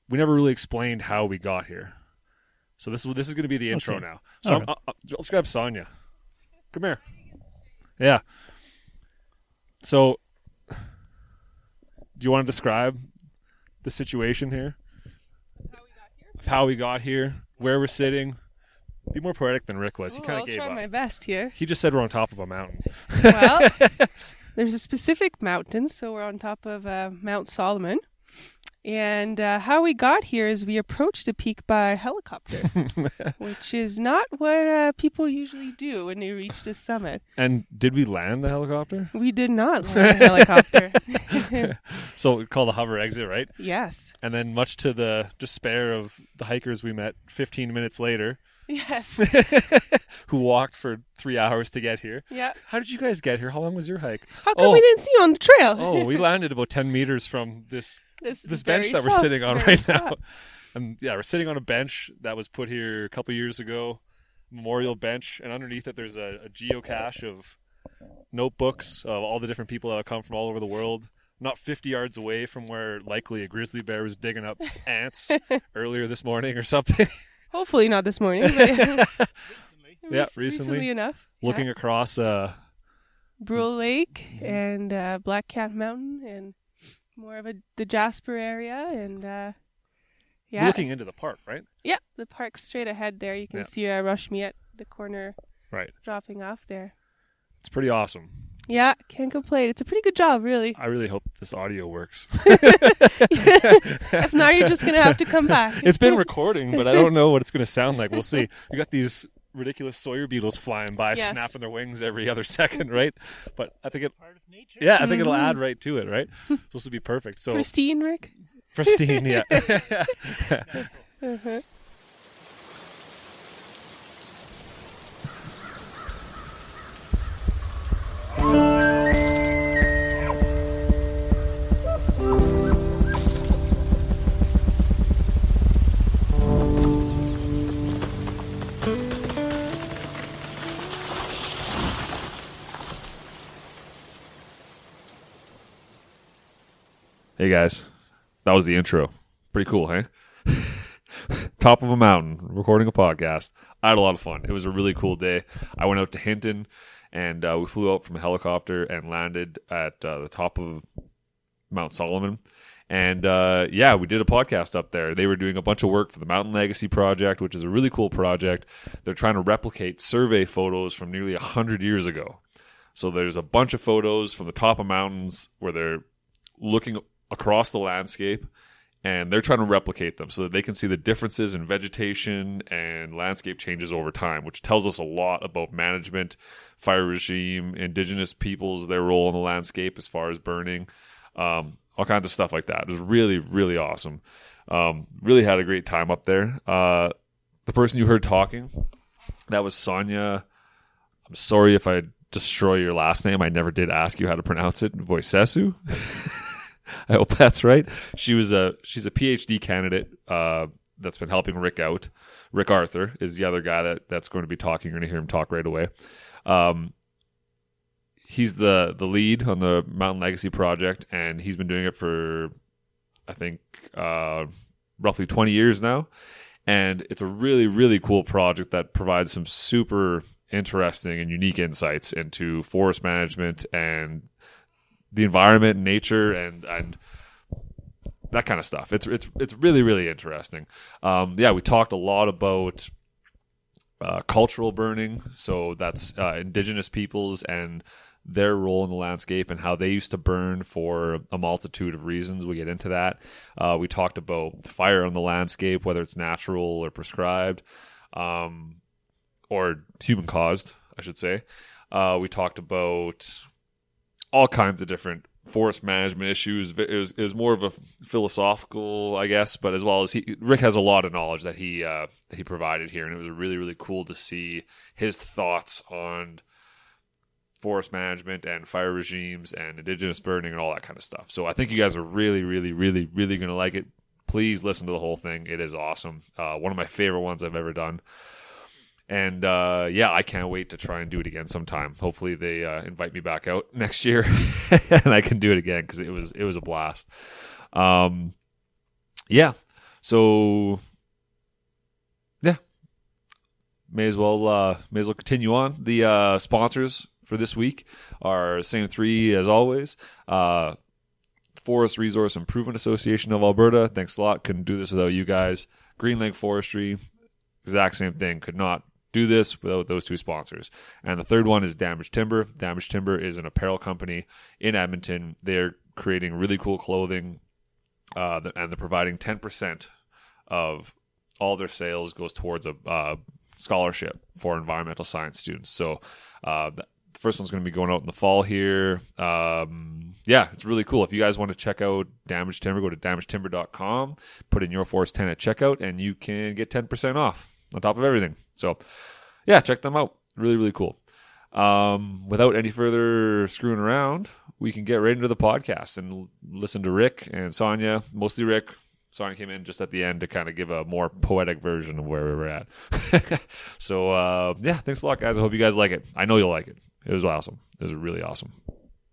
we never really explained how we got here. So this is going to be the intro now. So Right. let's grab Sonia. Come here. Yeah. So, do you want to describe the situation here? How we got here, where we're sitting. Be more poetic than Rick was. He kind of gave up. I'll try my best here. He just said we're on top of a mountain. Well, there's a specific mountain, so we're on top of Mt.Solomon. And how we got here is we approached the peak by helicopter, which is not what people usually do when they reach the summit. And did we land the helicopter? We did not land a helicopter. So we call the hover exit, right? Yes. And then much to the despair of the hikers we met 15 minutes later, Yes. who walked for 3 hours to get here. Yeah. How did you guys get here? How long was your hike? How come we didn't see you on the trail? Oh, we landed about 10 meters from this bench that we're soft, sitting on very right now. soft. And yeah, we're sitting on a bench that was put here a couple years ago, memorial bench, and underneath it there's a geocache of notebooks of all the different people that have come from all over the world, not 50 yards away from where likely a grizzly bear was digging up ants earlier this morning or something. Hopefully not this morning. But recently enough. Looking across Brule Lake and Black Cat Mountain and more of the Jasper area and You're looking into the park, right? Yeah, the park's straight ahead there. You can see Rushme at the corner, right, dropping off there. It's pretty awesome. Yeah, can't complain. It's a pretty good job, really. I really hope this audio works. If not, you're just going to have to come back. It's been recording, but I don't know what it's going to sound like. We'll see. We got these ridiculous Sawyer beetles flying by, snapping their wings every other second, right? But I think Part of nature. I think it'll add right to it, right? Supposed to be perfect. So Pristine, Rick? Pristine, yeah. Uh-huh. Hey guys, that was the intro. Pretty cool, hey? Top of a mountain, recording a podcast. I had a lot of fun. It was a really cool day. I went out to Hinton, and we flew out from a helicopter and landed at the top of Mt.Solomon. And we did a podcast up there. They were doing a bunch of work for the Mountain Legacy Project, which is a really cool project. They're trying to replicate survey photos from nearly 100 years ago. So there's a bunch of photos from the top of mountains where they're looking across the landscape, and they're trying to replicate them so that they can see the differences in vegetation and landscape changes over time, which tells us a lot about management, fire regime, indigenous peoples, their role in the landscape as far as burning, all kinds of stuff like that. It was really, really awesome. Really had a great time up there. The person you heard talking, that was Sonia. I'm sorry if I destroy your last name. I never did ask you how to pronounce it. Voicescu? I hope that's right. She's a PhD candidate that's been helping Rick out. Rick Arthur is the other guy that's going to be talking. You're going to hear him talk right away. He's the lead on the Mountain Legacy Project, and he's been doing it for, I think, roughly 20 years now. And it's a really, really cool project that provides some super interesting and unique insights into forest management and the environment and nature and that kind of stuff. It's really, really interesting. We talked a lot about cultural burning. So that's indigenous peoples and their role in the landscape and how they used to burn for a multitude of reasons. We get into that. We talked about fire on the landscape, whether it's natural or prescribed, or human caused, I should say. We talked about all kinds of different forest management issues. It was more of a philosophical, I guess, but as well as Rick has a lot of knowledge that he provided here, and it was really, really cool to see his thoughts on forest management and fire regimes and indigenous burning and all that kind of stuff. So I think you guys are really, really, really, really going to like it. Please listen to the whole thing. It is awesome. One of my favorite ones I've ever done. And I can't wait to try and do it again sometime. Hopefully they invite me back out next year and I can do it again because it was a blast. So So yeah, may as well continue on. The sponsors for this week are same three as always. Forest Resource Improvement Association of Alberta. Thanks a lot. Couldn't do this without you guys. Green Lake Forestry, exact same thing. Could not do this without those two sponsors. And the third one is Damaged Timber. Damaged Timber is an apparel company in Edmonton. They're creating really cool clothing, and they're providing 10% of all their sales goes towards a scholarship for environmental science students. So the first one's going to be going out in the fall here. Yeah, it's really cool. If you guys want to check out Damaged Timber, go to damagedtimber.com, put in your Force 10 at checkout, and you can get 10% off on top of everything. So yeah, check them out. Really, really cool. Without any further screwing around, we can get right into the podcast and listen to Rick and Sonia, mostly Rick. Sonia came in just at the end to kind of give a more poetic version of where we were at. So yeah, thanks a lot, guys. I hope you guys like it. I know you'll like it. It was awesome. It was really awesome.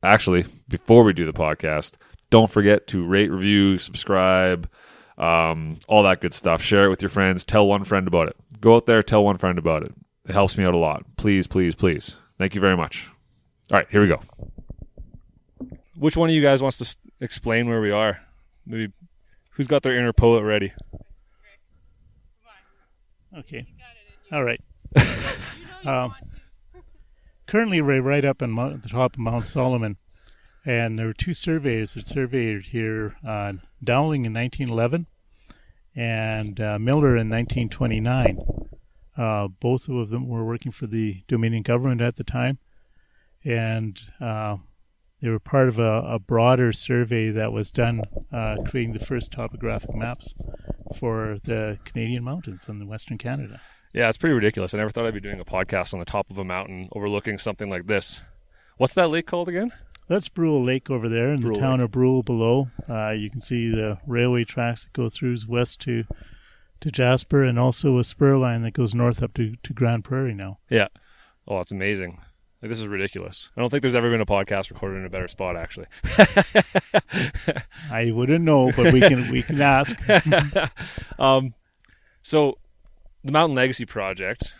Actually, before we do the podcast, don't forget to rate, review, subscribe, all that good stuff. Share it with your friends. Tell one friend about it. Go out there, tell one friend about it. It helps me out a lot. Please, please, please. Thank you very much. All right, here we go. Which one of you guys wants to explain where we are? Maybe who's got their inner poet ready? Okay. All right. Currently, we're right up on the top of Mt.Solomon, and there were two surveyors that surveyed here, Dowling in 1911 and Miller in 1929. Both of them were working for the Dominion government at the time, and they were part of a broader survey that was done creating the first topographic maps for the Canadian mountains in Western Canada. Yeah, it's pretty ridiculous. I never thought I'd be doing a podcast on the top of a mountain overlooking something like this. What's that lake called again? That's Brule Lake over there in the town of Brule below. You can see the railway tracks that go through west to Jasper, and also a spur line that goes north up to Grand Prairie now. Yeah. Oh, it's amazing. Like, this is ridiculous. I don't think there's ever been a podcast recorded in a better spot, actually. I wouldn't know, but we can ask. So the Mountain Legacy Project,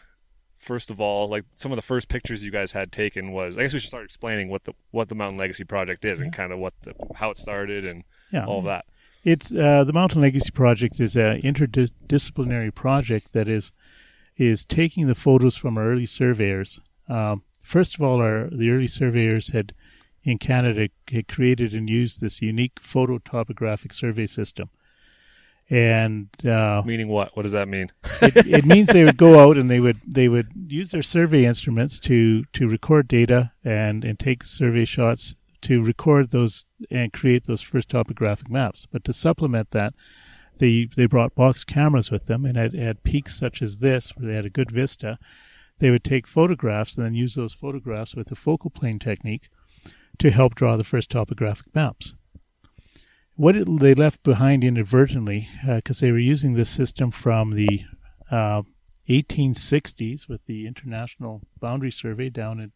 first of all, like some of the first pictures you guys had taken was, I guess we should start explaining what the Mountain Legacy Project is and kind of how it started and all of that. It's the Mountain Legacy Project is an interdisciplinary project that is taking the photos from our early surveyors. First of all, the early surveyors in Canada had created and used this unique phototopographic survey system. And meaning what? What does that mean? it means they would go out and they would use their survey instruments to record data and take survey shots to record those and create those first topographic maps. But to supplement that, they brought box cameras with them, and at peaks such as this, where they had a good vista, they would take photographs and then use those photographs with the focal plane technique to help draw the first topographic maps. They left behind inadvertently, because they were using this system from the 1860s with the International Boundary Survey down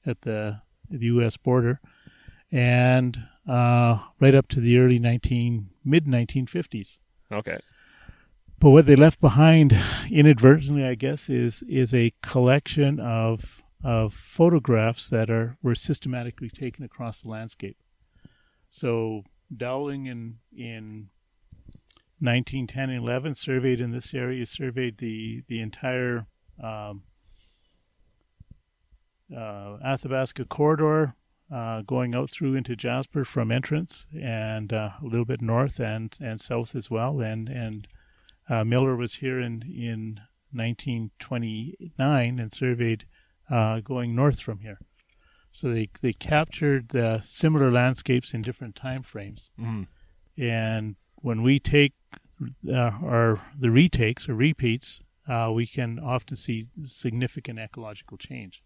at the U.S. border, and right up to the mid-1950s. Okay. But what they left behind inadvertently, I guess, is a collection of photographs that were systematically taken across the landscape. So Dowling in 1910 and 11 surveyed in this area, surveyed the entire Athabasca corridor, going out through into Jasper from entrance, and a little bit north and south as well. And Miller was here in 1929 and surveyed going north from here. So they captured similar landscapes in different time frames. Mm-hmm. And when we take the retakes or repeats, we can often see significant ecological change.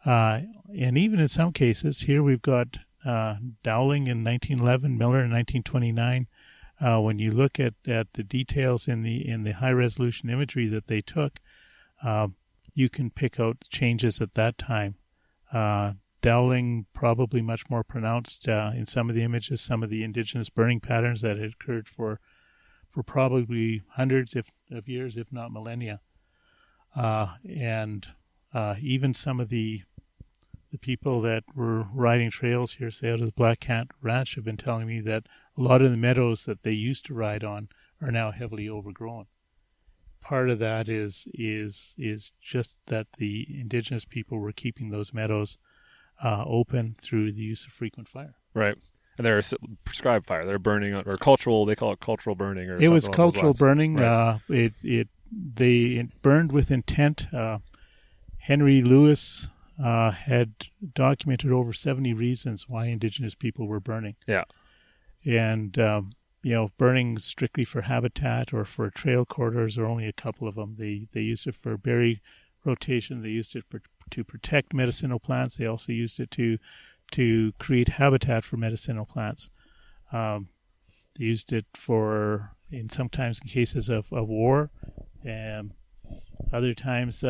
And even in some cases, here we've got Dowling in 1911, Miller in 1929. When you look at the details in the high resolution imagery that they took, you can pick out changes at that time. Dowling probably much more pronounced in some of the images, some of the indigenous burning patterns that had occurred for probably hundreds of years, if not millennia. And even some of the people that were riding trails here, say out of the Black Cat Ranch, have been telling me that a lot of the meadows that they used to ride on are now heavily overgrown. Part of that is just that the indigenous people were keeping those meadows open through the use of frequent fire. Right. And they're prescribed fire. They're burning, or cultural, they call it cultural burning. Or it was cultural burning. Right. It burned with intent. Henry Lewis had documented over 70 reasons why indigenous people were burning. Yeah. And, burning strictly for habitat or for trail corridors are only a couple of them. They used it for berry rotation. They used it to protect medicinal plants. They also used it to create habitat for medicinal plants. They used it sometimes in cases of war, and other times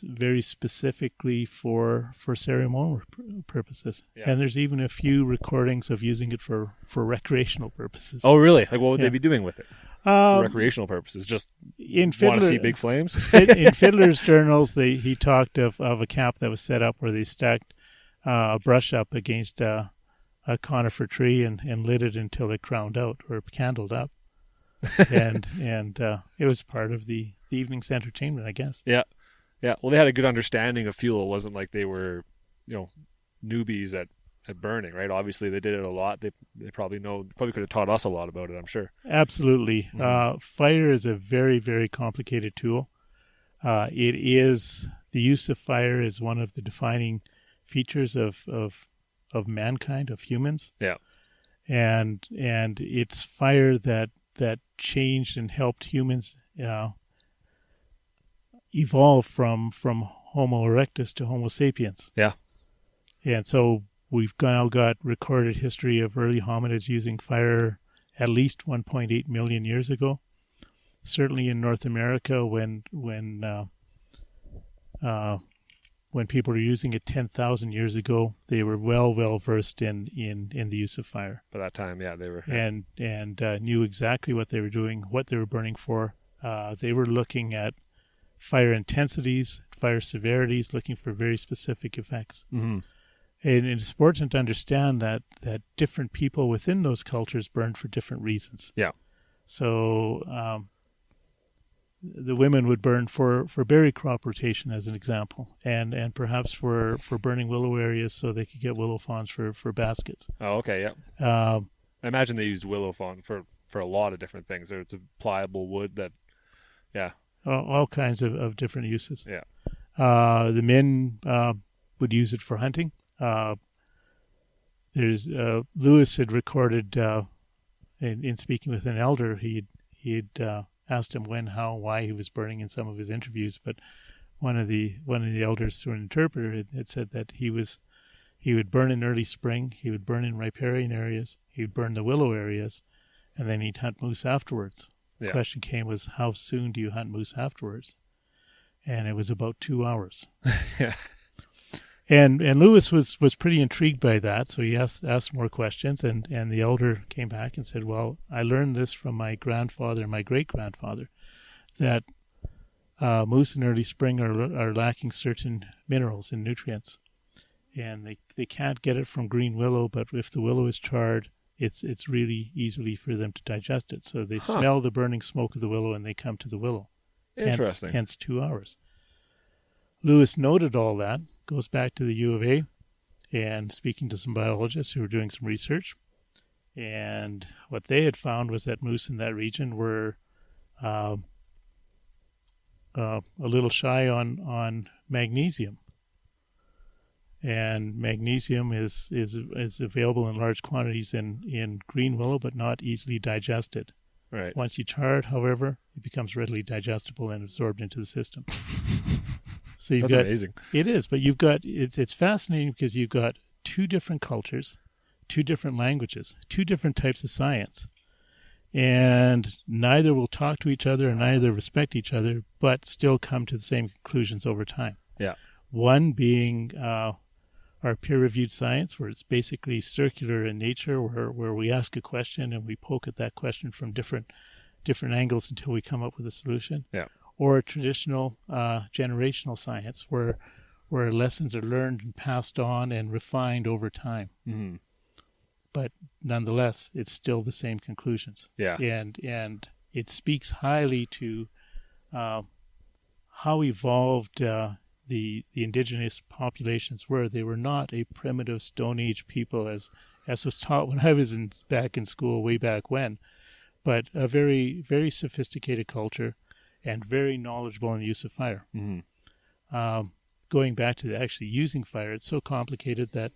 very specifically for ceremonial purposes. Yeah. And there's even a few recordings of using it for recreational purposes. Oh, really? Like, what would they be doing with it? For recreational purposes? Just want to see big flames? In Fiddler's journals, he talked of a camp that was set up where they stacked brush up against a conifer tree and lit it until it crowned out or candled up. and it was part of the evening's entertainment, I guess. Yeah. Yeah, well, they had a good understanding of fuel. It wasn't like they were, newbies at burning, right? Obviously, they did it a lot. They probably could have taught us a lot about it, I'm sure. Absolutely. Mm-hmm. Fire is a very, very complicated tool. The use of fire is one of the defining features of mankind, of humans. Yeah. And it's fire that changed and helped humans evolve from Homo erectus to Homo sapiens. Yeah. And so we've now got recorded history of early hominids using fire at least 1.8 million years ago. Certainly in North America, when people were using it 10,000 years ago, they were well versed in the use of fire. By that time, yeah, they were. And knew exactly what they were doing, what they were burning for. They were looking at fire intensities, fire severities, looking for very specific effects. Mm-hmm. And it's important to understand that different people within those cultures burned for different reasons. Yeah. So the women would burn for berry crop rotation, as an example, and perhaps for burning willow areas so they could get willow fawns for baskets. Oh, okay, yeah. I imagine they used willow fawn for a lot of different things. It's a pliable wood that, yeah. All kinds of different uses. Yeah. The men would use it for hunting. Lewis had recorded in speaking with an elder, he'd asked him when, how, why he was burning in some of his interviews, but one of the elders, through an interpreter, had said that he would burn in early spring, he would burn in riparian areas, he would burn the willow areas, and then he'd hunt moose afterwards. The question came was, how soon do you hunt moose afterwards? And it was about 2 hours. Yeah. And Lewis was pretty intrigued by that, so he asked more questions, and the elder came back and said, well, I learned this from my grandfather and my great-grandfather, that moose in early spring are lacking certain minerals and nutrients. And they can't get it from green willow, but if the willow is charred, it's really easily for them to digest it. So they smell the burning smoke of the willow and they come to the willow. Interesting. Hence 2 hours. Lewis noted all that, goes back to the U of A, and speaking to some biologists who were doing some research. And what they had found was that moose in that region were a little shy on magnesium. And magnesium is available in large quantities in green willow, but not easily digested. Right. Once you char it, however, it becomes readily digestible and absorbed into the system. So That's amazing. It is, but you've got it's fascinating because you've got two different cultures, two different languages, two different types of science, and neither will talk to each other and neither respect each other, but still come to the same conclusions over time. Yeah. One being our peer-reviewed science, where it's basically circular in nature, where we ask a question and we poke at that question from different angles until we come up with a solution. Yeah. Or traditional generational science, where lessons are learned and passed on and refined over time. Mm-hmm. But nonetheless, it's still the same conclusions. Yeah. And it speaks highly to how evolved the indigenous populations were. They were not a primitive Stone Age people as was taught when I was back in school way back when, but a very, very sophisticated culture and very knowledgeable in the use of fire. Mm-hmm. Going back to actually using fire, it's so complicated that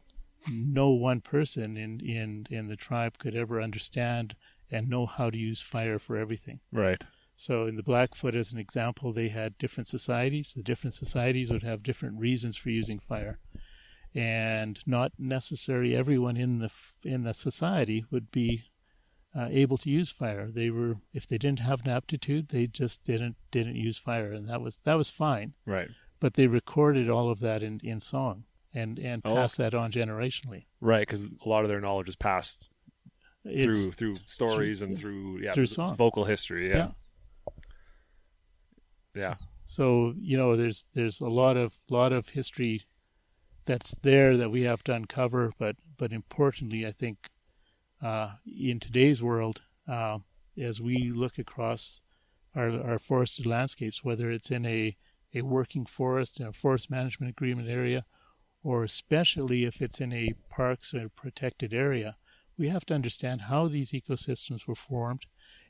no one person in the tribe could ever understand and know how to use fire for everything. Right. So in the Blackfoot, as an example, they had different societies. The different societies would have different reasons for using fire, and not necessarily everyone in the society would be able to use fire. They were, if they didn't have an aptitude, they just didn't use fire, and that was fine. Right. But they recorded all of that in song and passed that on generationally. Right, because a lot of their knowledge is passed through stories and through song. Vocal history. Yeah. Yeah. So there's a lot of history that's there that we have to uncover, but importantly, I think in today's world, as we look across our forested landscapes, whether it's in a working forest, in a forest management agreement area, or especially if it's in a parks or protected area, we have to understand how these ecosystems were formed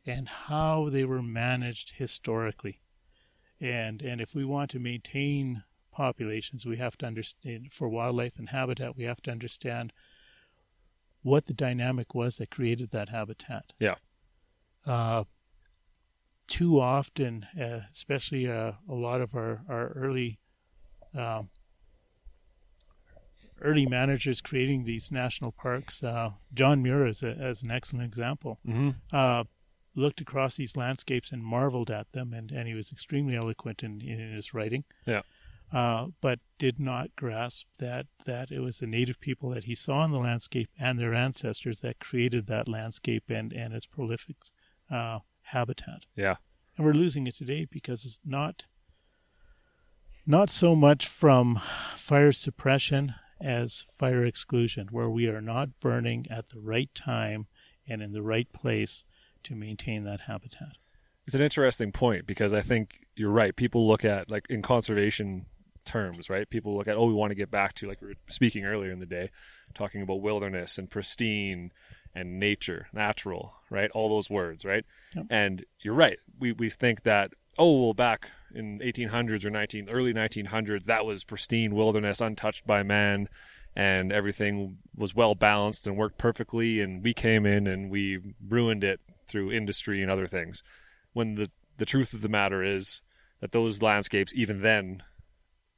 and how they were managed historically. And if we want to maintain populations, we have to understand, for wildlife and habitat, we have to understand what the dynamic was that created that habitat. Yeah. Too often, especially a lot of our early managers creating these national parks, John Muir is an excellent example. Mm-hmm. Looked across these landscapes and marveled at them, and he was extremely eloquent in his writing. Yeah. But did not grasp that it was the native people that he saw in the landscape and their ancestors that created that landscape and its prolific habitat. Yeah. And we're losing it today because it's not so much from fire suppression as fire exclusion, where we are not burning at the right time and in the right place to maintain that habitat. It's an interesting point because I think you're right. People look at, like, in conservation terms, right? People look at, we want to get back to, like we were speaking earlier in the day, talking about wilderness and pristine and nature, natural, right? All those words, right? Yep. And you're right. We think that, back in 1800s or early 1900s, that was pristine wilderness, untouched by man, and everything was well balanced and worked perfectly, and we came in and we ruined it through industry and other things. When the truth of the matter is that those landscapes, even then,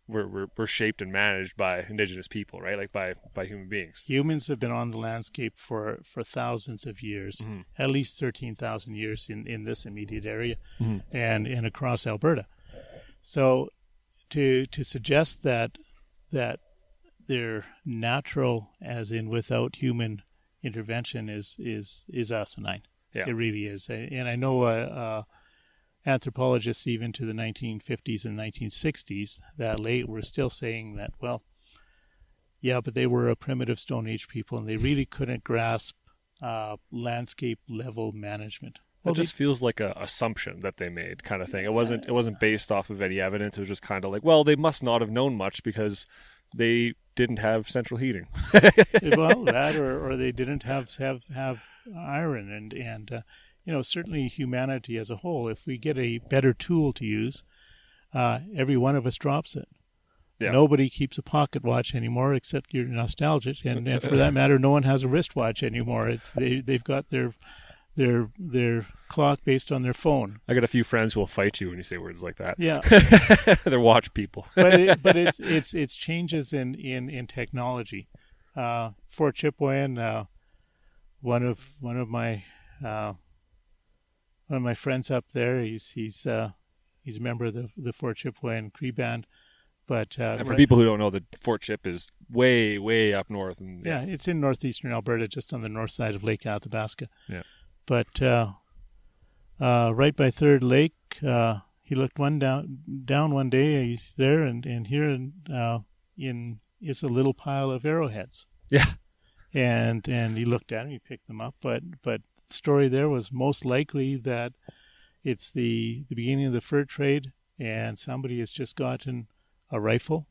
were shaped and managed by indigenous people, right? Like by human beings. Humans have been on the landscape for thousands of years, mm-hmm. at least 13,000 years in this immediate area, mm-hmm. and across Alberta. So to suggest that they're natural, as in without human intervention, is asinine. Yeah. It really is. And I know anthropologists even to the 1950s and 1960s that late were still saying that, but they were a primitive Stone Age people and they really couldn't grasp landscape level management. It just feels like a assumption that they made, kind of thing. It wasn't based off of any evidence. It was just kind of like, they must not have known much because they didn't have central heating. Well, that or they didn't have iron and certainly humanity as a whole. If we get a better tool to use, every one of us drops it. Yeah. Nobody keeps a pocket watch anymore except you're nostalgic, and for that matter, no one has a wristwatch anymore. They've got their clock based on their phone. I got a few friends who will fight you when you say words like that. Yeah. They're watch people. but it's changes in technology. Fort Chipewyan, one of my friends up there, he's a member of the Fort Chipewyan Cree Band. But And for people who don't know, the Fort Chip is way, way up north. And yeah, it's in northeastern Alberta, just on the north side of Lake Athabasca. Yeah. But right by Third Lake, he looked down one day. He's there, and here in is a little pile of arrowheads. Yeah. And he looked at them, he picked them up. But the story there was most likely that it's the beginning of the fur trade, and somebody has just gotten a rifle,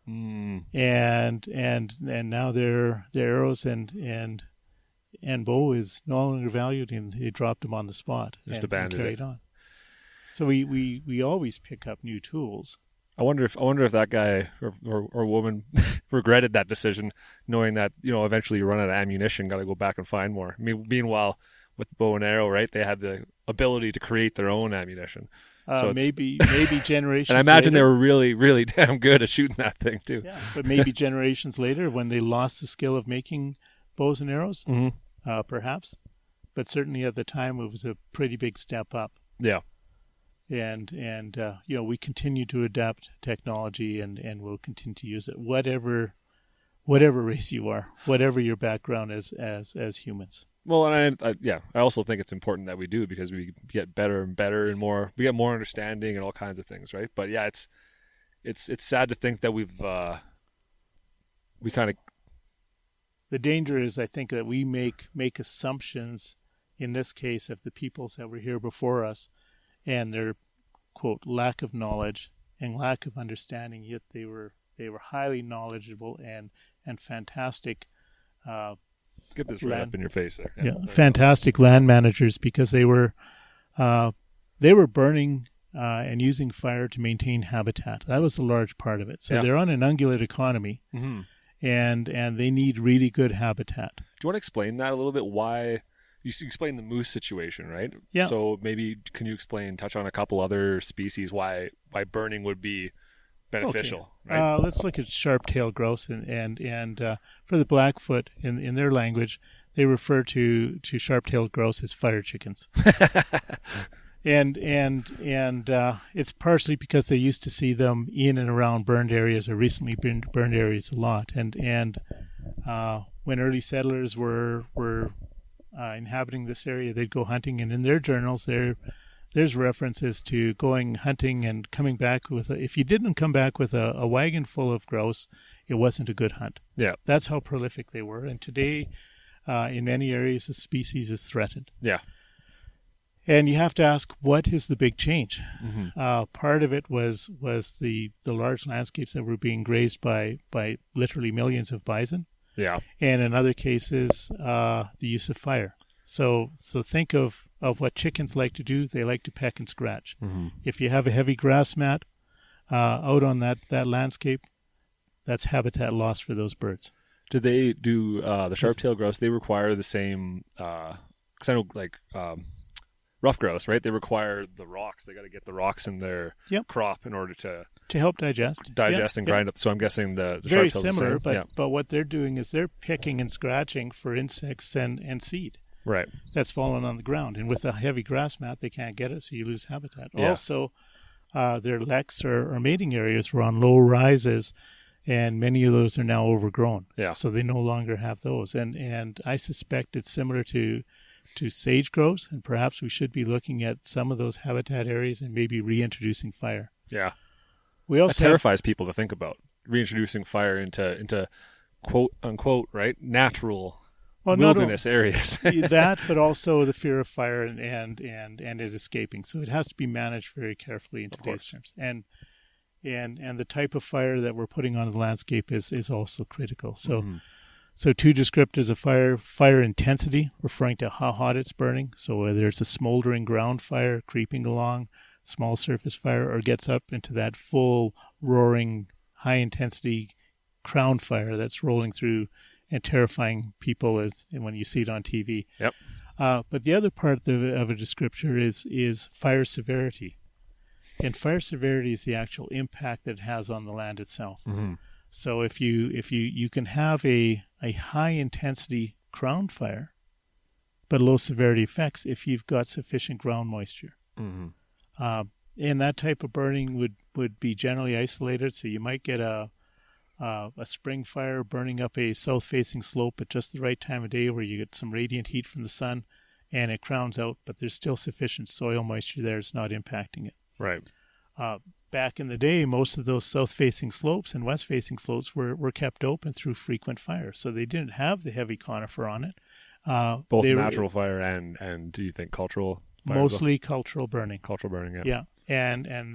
and now their arrows and bow is no longer valued, and they dropped them on the spot Just and abandoned carried it. on. So we always pick up new tools. I wonder if that guy or woman regretted that decision, knowing that eventually you run out of ammunition, got to go back and find more. I mean, meanwhile, with the bow and arrow, right, they had the ability to create their own ammunition. So maybe generations. And I imagine later, they were really, really damn good at shooting that thing too. Yeah, but maybe generations later, when they lost the skill of making bows and arrows, perhaps. But certainly at the time, it was a pretty big step up. Yeah. And we continue to adapt technology, and we'll continue to use it, whatever race you are, whatever your background is as humans. Well, and I also think it's important that we do, because we get better and better and we get more understanding and all kinds of things, right? But yeah, it's sad to think that we kind of. The danger is, I think, that we make assumptions, in this case, of the peoples that were here before us, and their, quote, lack of knowledge and lack of understanding, yet they were highly knowledgeable and fantastic. Get this right up in your face there. Yeah, fantastic land managers, because they were burning and using fire to maintain habitat. That was a large part of it. So they're on an ungulate economy, and they need really good habitat. Do you want to explain that a little bit? Why you explain the moose situation, right? Yeah. So maybe can you touch on a couple other species why burning would be beneficial? Okay. Right? Let's look at sharp-tailed grouse, and for the Blackfoot, in their language, they refer to sharp-tailed grouse as fire chickens. and it's partially because they used to see them in and around burned areas, or recently burned areas, a lot. And when early settlers were inhabiting this area, they'd go hunting, and in their journals, there's references to going hunting and coming back if you didn't come back with a wagon full of grouse, it wasn't a good hunt. Yeah. That's how prolific they were. And today, in many areas, the species is threatened. Yeah. And you have to ask, what is the big change? Mm-hmm. Part of it was the large landscapes that were being grazed by literally millions of bison. Yeah. And in other cases, the use of fire. So think of what chickens like to do. They like to peck and scratch. Mm-hmm. If you have a heavy grass mat out on that landscape, that's habitat loss for those birds. Do they do the sharp-tailed grouse? They require the same, because I know rough grouse, right? They require the rocks. They got to get the rocks in their crop in order to help digest and grind up. So I'm guessing the very sharp-tailed similar, the same. but what they're doing is they're picking and scratching for insects and seed. Right. That's fallen on the ground. And with a heavy grass mat, they can't get it, so you lose habitat. Yeah. Also, their leks or mating areas were on low rises, and many of those are now overgrown. Yeah. So they no longer have those. And I suspect it's similar to sage grouse, and perhaps we should be looking at some of those habitat areas and maybe reintroducing fire. Yeah. We also that terrifies people to think about, reintroducing fire into quote unquote, right, natural wilderness areas. That, but also the fear of fire and it escaping. So it has to be managed very carefully in today's terms. And the type of fire that we're putting on the landscape is also critical. So so two descriptors of fire intensity, referring to how hot it's burning. So whether it's a smoldering ground fire creeping along, small surface fire, or gets up into that full roaring high intensity crown fire that's rolling through and terrifying people when you see it on TV. Yep. But the other part of a descriptor is fire severity. And fire severity is the actual impact that it has on the land itself. Mm-hmm. So if you can have a high intensity crown fire, but low severity effects if you've got sufficient ground moisture. Mm-hmm. And that type of burning would be generally isolated. So you might get a spring fire burning up a south-facing slope at just the right time of day where you get some radiant heat from the sun and it crowns out, but there's still sufficient soil moisture there. It's not impacting it. Right. Back in the day, most of those south-facing slopes and west-facing slopes were kept open through frequent fire. So they didn't have the heavy conifer on it. Both natural fire and do you think cultural fire? Mostly cultural burning. Cultural burning, yeah. Yeah. And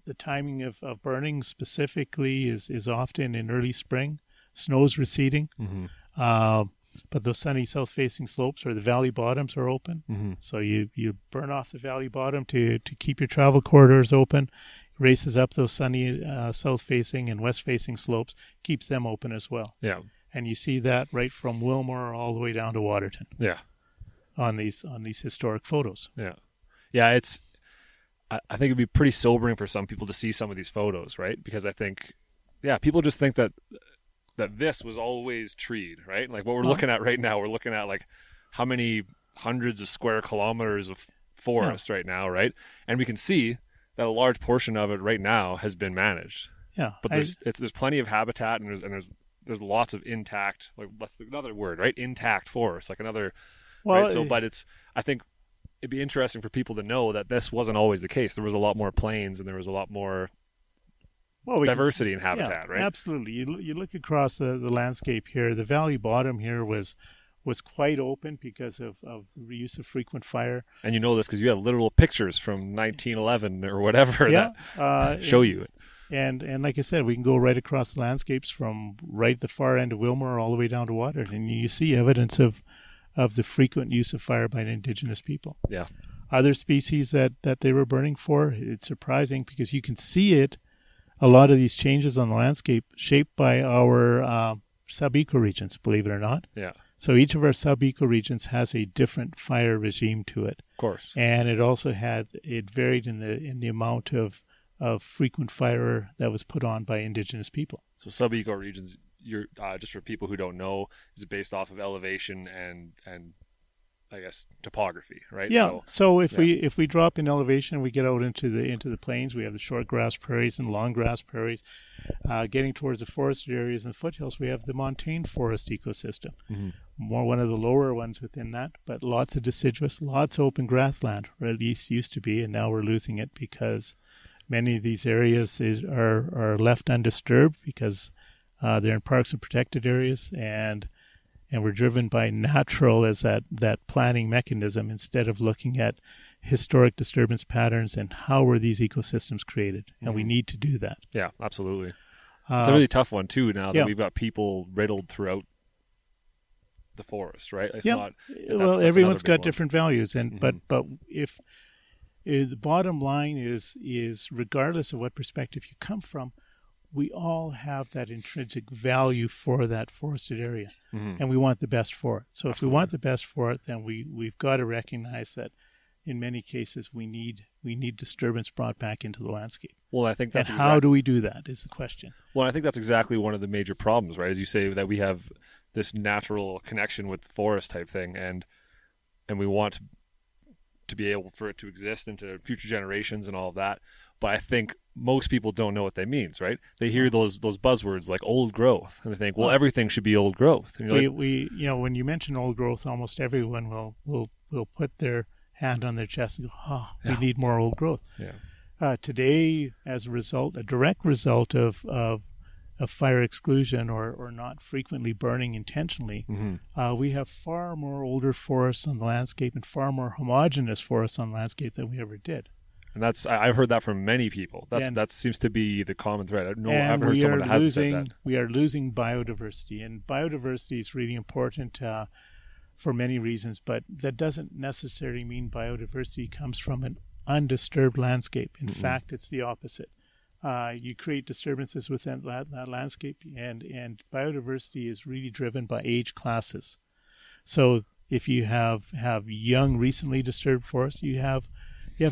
the timing of burning specifically is often in early spring. Snow's receding. Mm-hmm. But those sunny south-facing slopes or the valley bottoms are open. Mm-hmm. So you burn off the valley bottom to keep your travel corridors open. Races up those sunny south-facing and west-facing slopes, keeps them open as well. Yeah. And you see that right from Wilmore all the way down to Waterton. Yeah. On these historic photos. Yeah. Yeah, I think it'd be pretty sobering for some people to see some of these photos, right? Because I think, people just think that this was always treed, right? Like what we're looking at right now, we're looking at like how many hundreds of square kilometers of forest right now, right? And we can see that a large portion of it right now has been managed. Yeah. But there's plenty of habitat and there's lots of intact, like what's another word, right? Intact forest, like another. Well, right? So, but I think it'd be interesting for people to know that this wasn't always the case. There was a lot more plains and there was a lot more diversity in habitat, right? Absolutely. You look across the landscape here. The valley bottom here was quite open because of the use of frequent fire. And you know this because you have literal pictures from 1911 or whatever that show you it. And like I said, we can go right across the landscapes from right the far end of Wilmore all the way down to Waterton, and you see evidence of the frequent use of fire by indigenous people. Yeah. Other species that they were burning for, it's surprising because you can see it, a lot of these changes on the landscape shaped by our sub-ecoregions, believe it or not. Yeah. So each of our sub-ecoregions has a different fire regime to it. Of course. And it also varied in the amount of frequent fire that was put on by indigenous people. So sub-ecoregions, you're just for people who don't know, is it based off of elevation and I guess topography, right? Yeah. So if we drop in elevation, we get out into the plains. We have the short grass prairies and long grass prairies. Getting towards the forested areas and the foothills, we have the montane forest ecosystem. Mm-hmm. More one of the lower ones within that, but lots of deciduous, lots of open grassland, or at least used to be, and now we're losing it because many of these areas are left undisturbed because they're in parks and protected areas, and we're driven by natural as that planning mechanism instead of looking at historic disturbance patterns and how were these ecosystems created. And we need to do that. Yeah, absolutely. It's a really tough one too now that we've got people riddled throughout the forest, right? It's not. Well, everyone's got different values, and but if the bottom line is regardless of what perspective you come from, we all have that intrinsic value for that forested area, and we want the best for it. So if we want the best for it, then we've got to recognize that in many cases we need disturbance brought back into the landscape. Well, I think that's how do we do that is the question. Well, I think that's exactly one of the major problems, right? As you say, that we have this natural connection with the forest type thing, and we want to be able for it to exist into future generations and all of that. But I think most people don't know what that means, right? They hear those buzzwords like old growth, and they think, well, everything should be old growth. And we when you mention old growth, almost everyone will put their hand on their chest and go, we need more old growth. Yeah. Today, as a direct result of fire exclusion or not frequently burning intentionally, we have far more older forests on the landscape and far more homogeneous forests on the landscape than we ever did. And I've heard that from many people. That seems to be the common thread. I haven't heard someone that hasn't said that. We are losing biodiversity, and biodiversity is really important for many reasons, but that doesn't necessarily mean biodiversity comes from an undisturbed landscape. In fact, it's the opposite. You create disturbances within that landscape, and biodiversity is really driven by age classes. So if you have young, recently disturbed forests, you have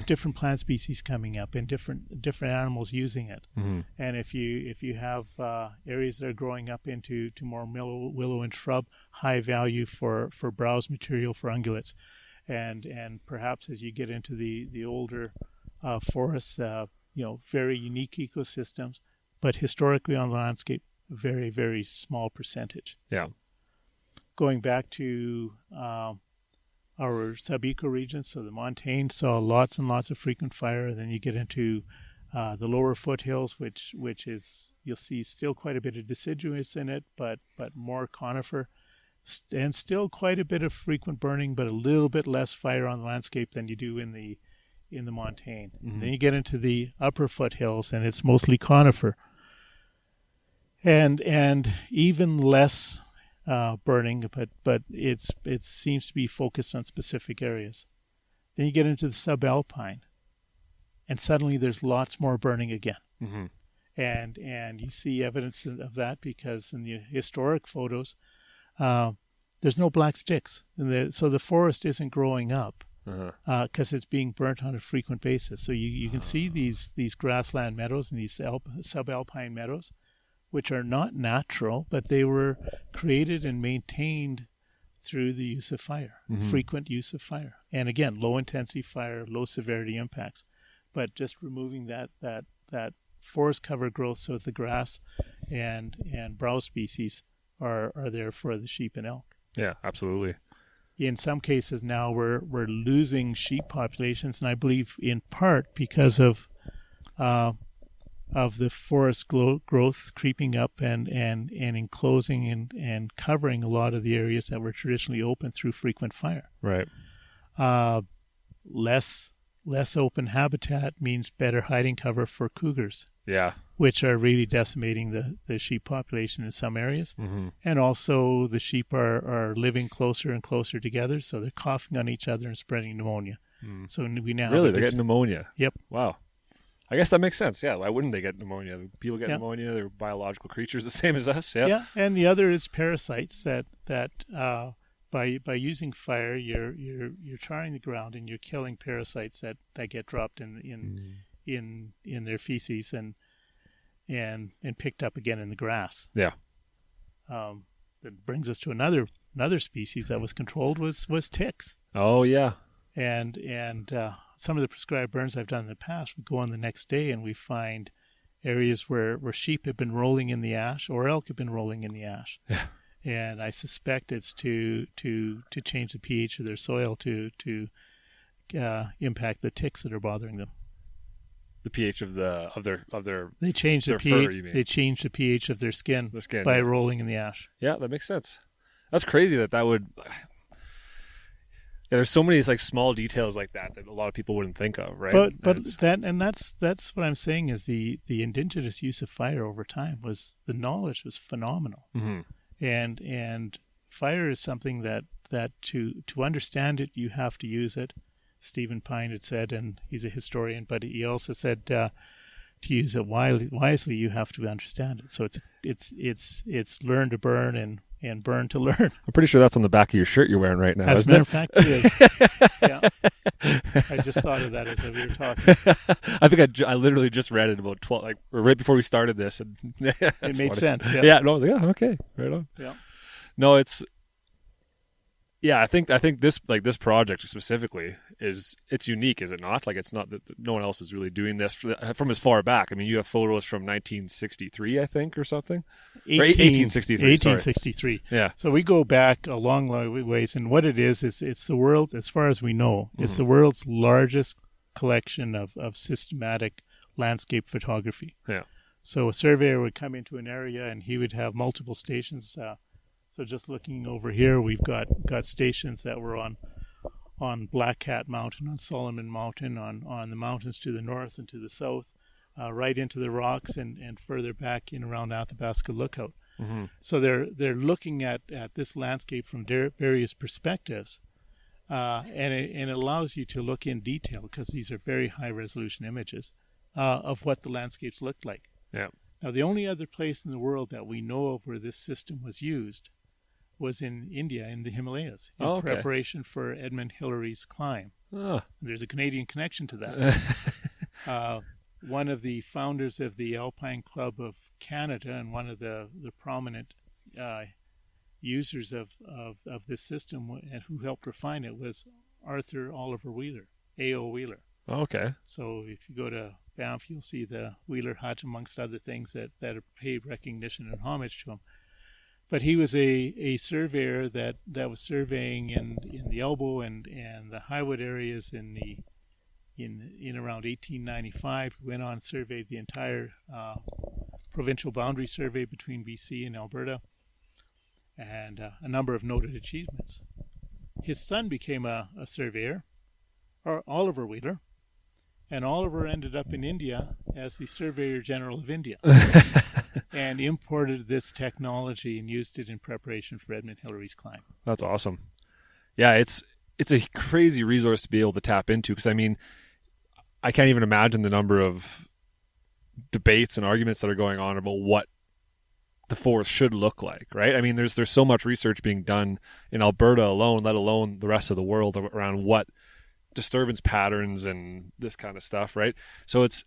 different plant species coming up and different animals using it. And if you have areas that are growing up into more willow and shrub, high value for browse material for ungulates, and perhaps as you get into the older forests, very unique ecosystems, but historically on the landscape, very, very small percentage. Yeah. Going back to our subeco region, so the montane saw lots and lots of frequent fire. Then you get into the lower foothills, which is, you'll see still quite a bit of deciduous in it, but more conifer, and still quite a bit of frequent burning, but a little bit less fire on the landscape than you do in the montane. Mm-hmm. Then you get into the upper foothills, and it's mostly conifer, and even less burning, but it seems to be focused on specific areas. Then you get into the subalpine, and suddenly there's lots more burning again. Mm-hmm. And you see evidence of that because in the historic photos, there's no black sticks, so the forest isn't growing up because it's being burnt on a frequent basis. So you can see these grassland meadows and these subalpine meadows, which are not natural, but they were created and maintained through the use of fire, frequent use of fire. And again, low intensity fire, low severity impacts, but just removing that forest cover growth so that the grass and browse species are there for the sheep and elk. Yeah, absolutely. In some cases now we're losing sheep populations, and I believe in part because of the forest growth creeping up and enclosing and covering a lot of the areas that were traditionally open through frequent fire. Right. Less open habitat means better hiding cover for cougars. Yeah. Which are really decimating the sheep population in some areas. Mm-hmm. And also the sheep are living closer and closer together, so they're coughing on each other and spreading pneumonia. So we now really, they're getting pneumonia. Yep. Wow. I guess that makes sense. Yeah. Why wouldn't they get pneumonia? People get pneumonia. They're biological creatures the same as us. Yeah. Yeah. And the other is parasites that by using fire, you're charring the ground and you're killing parasites that get dropped in their feces and picked up again in the grass. Yeah. That brings us to another species that was controlled was ticks. Oh yeah. And some of the prescribed burns I've done in the past, we go on the next day and we find areas where sheep have been rolling in the ash or elk have been rolling in the ash. Yeah. And I suspect it's to change the pH of their soil to impact the ticks that are bothering them. The pH of their they change the pH. Fur, you mean? They change the pH of their skin, by yeah. rolling in the ash. Yeah, that makes sense. That's crazy that would. Yeah, there's so many like small details like that a lot of people wouldn't think of, right? But that's what I'm saying is the indigenous use of fire over time the knowledge was phenomenal. Mm-hmm. And fire is something that to understand it, you have to use it. Stephen Pine had said, and he's a historian, but he also said to use it wisely, you have to understand it. So it's learn to burn and burn to learn. I'm pretty sure that's on the back of your shirt you're wearing right now. As a matter of fact, it is. Yeah. I just thought of that as we were talking. I think I literally just read it about 12, like right before we started this, and it made funny. sense. Yeah. Yeah. No, I was like, okay, right on. Yeah. No, it's. Yeah, I think this project specifically it's unique, is it not? Like it's not that no one else is really doing this from as far back. I mean, you have photos from 1963, I think, or something. 1863. 1863. Sorry. Yeah. So we go back a long ways, and what it is it's the world, as far as we know, it's the world's largest collection of systematic landscape photography. Yeah. So a surveyor would come into an area, and he would have multiple stations. So just looking over here, we've got stations that were on Black Cat Mountain, on Solomon Mountain, on the mountains to the north and to the south, right into the rocks and further back in around Athabasca Lookout. Mm-hmm. So they're looking at this landscape from various perspectives, and it allows you to look in detail because these are very high resolution images of what the landscapes looked like. Yeah. Now the only other place in the world that we know of where this system was used was in India, in the Himalayas, in preparation for Edmund Hillary's climb. Oh. There's a Canadian connection to that. One of the founders of the Alpine Club of Canada and one of the prominent users of this system and who helped refine it was Arthur Oliver Wheeler, A.O. Wheeler. Okay. So if you go to Banff, you'll see the Wheeler Hut, amongst other things that are paid recognition and homage to him. But he was a surveyor that was surveying in the Elbow and the Highwood areas in around 1895. He went on and surveyed the entire provincial boundary survey between BC and Alberta, and a number of noted achievements. His son became a surveyor, or Oliver Wheeler, and Oliver ended up in India as the Surveyor General of India and imported this technology and used it in preparation for Edmund Hillary's climb. That's awesome. Yeah, it's a crazy resource to be able to tap into, because I mean, I can't even imagine the number of debates and arguments that are going on about what the forest should look like, right? I mean, there's so much research being done in Alberta alone, let alone the rest of the world, around what disturbance patterns and this kind of stuff, right? So it's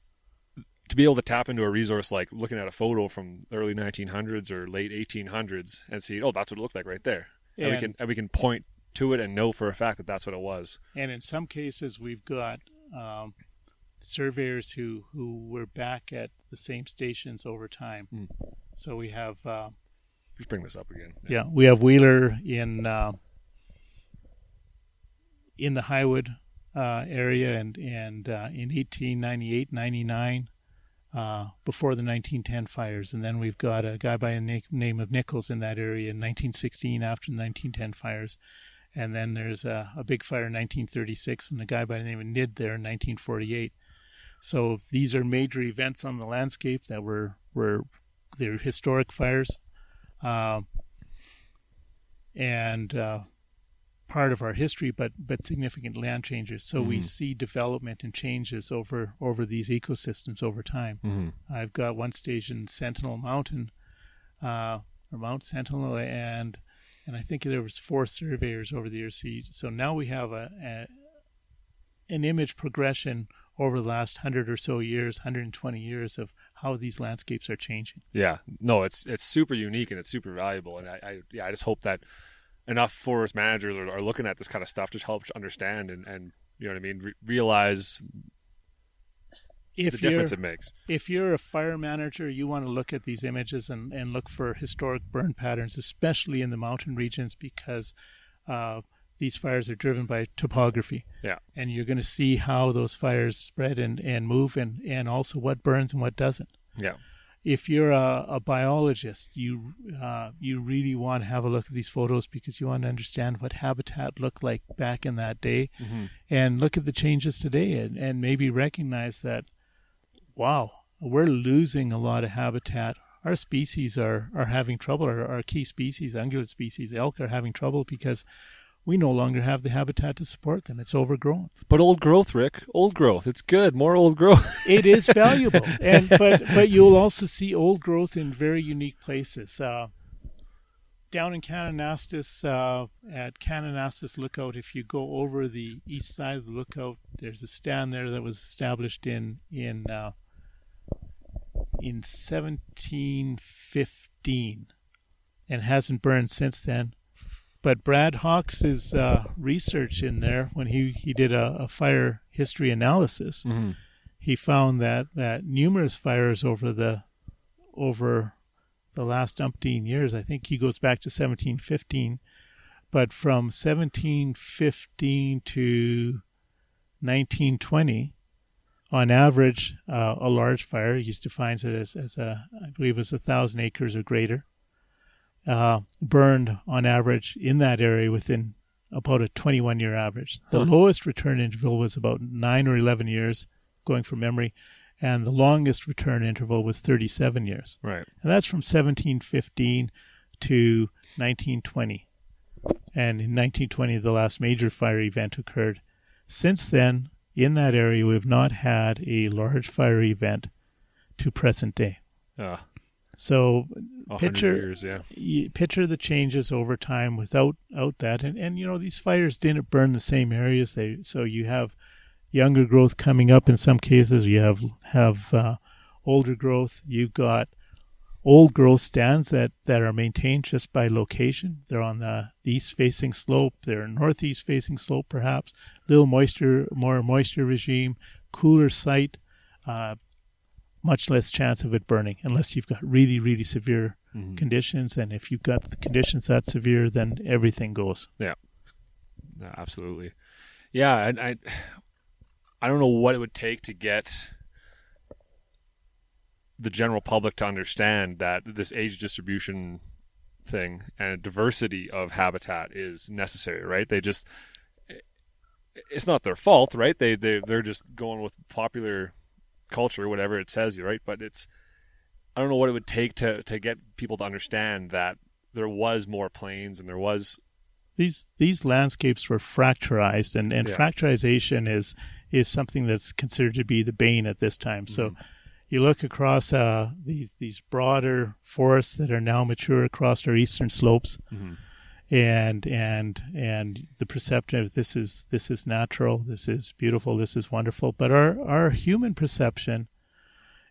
to be able to tap into a resource like looking at a photo from the early 1900s or late 1800s and see, oh, that's what it looked like right there. And we can point to it and know for a fact that that's what it was. And in some cases, we've got surveyors who were back at the same stations over time. So we have... just bring this up again. Yeah, we have Wheeler in the Highwood area and in 1898-99 before the 1910 fires. And then we've got a guy by the name of Nichols in that area in 1916 after the 1910 fires. And then there's a big fire in 1936 and a guy by the name of Nid there in 1948. So these are major events on the landscape that they're historic fires, and part of our history, but significant land changes. So we see development and changes over these ecosystems over time. I've got one station, Sentinel Mountain, or Mount Sentinel, and I think there was 4 surveyors over the years. So now we have an image progression over the last 100 or so years, 120 years of how these landscapes are changing. Yeah, no, it's super unique and it's super valuable. And I just hope that enough forest managers are looking at this kind of stuff to help understand and you know what I mean, realize the difference it makes. If you're a fire manager, you want to look at these images and look for historic burn patterns, especially in the mountain regions, because these fires are driven by topography. Yeah. And you're going to see how those fires spread and move and also what burns and what doesn't. Yeah. If you're a biologist, you really want to have a look at these photos because you want to understand what habitat looked like back in that day and look at the changes today and maybe recognize that, wow, we're losing a lot of habitat. Our species are having trouble. Our key species, ungulate species, elk, are having trouble because we no longer have the habitat to support them. It's overgrown. But old growth, Rick, old growth. It's good. More old growth. It is valuable. But you'll also see old growth in very unique places. Down in Kananaskis, at Kananaskis Lookout, if you go over the east side of the lookout, there's a stand there that was established in 1715 and hasn't burned since then. But Brad Hawks' research in there, when he did a fire history analysis, he found that numerous fires over the last umpteen years, I think he goes back to 1715, but from 1715 to 1920, on average, a large fire, he defines it as I believe it was 1,000 acres or greater, burned on average in that area within about a 21-year average. The lowest return interval was about 9 or 11 years, going from memory, and the longest return interval was 37 years. Right. And that's from 1715 to 1920. And in 1920, the last major fire event occurred. Since then, in that area, we have not had a large fire event to present day. So picture the changes over time without that. And you know, these fires didn't burn the same areas. So you have younger growth coming up in some cases. You have older growth. You've got old growth stands that are maintained just by location. They're on the east-facing slope. They're northeast-facing slope, perhaps. More moisture regime, cooler site, much less chance of it burning, unless you've got really, really severe conditions. And if you've got the conditions that severe, then everything goes. Yeah, no, absolutely. Yeah, and I don't know what it would take to get the general public to understand that this age distribution thing and diversity of habitat is necessary, right? It's not their fault, right? They're just going with popular culture, whatever it says, right? But I don't know what it would take to get people to understand that there was more plains and there was these landscapes were fracturized, and fracturization is something that's considered to be the bane at this time. So you look across these broader forests that are now mature across our eastern slopes, and the perception of this is natural, this is beautiful, this is wonderful. But our human perception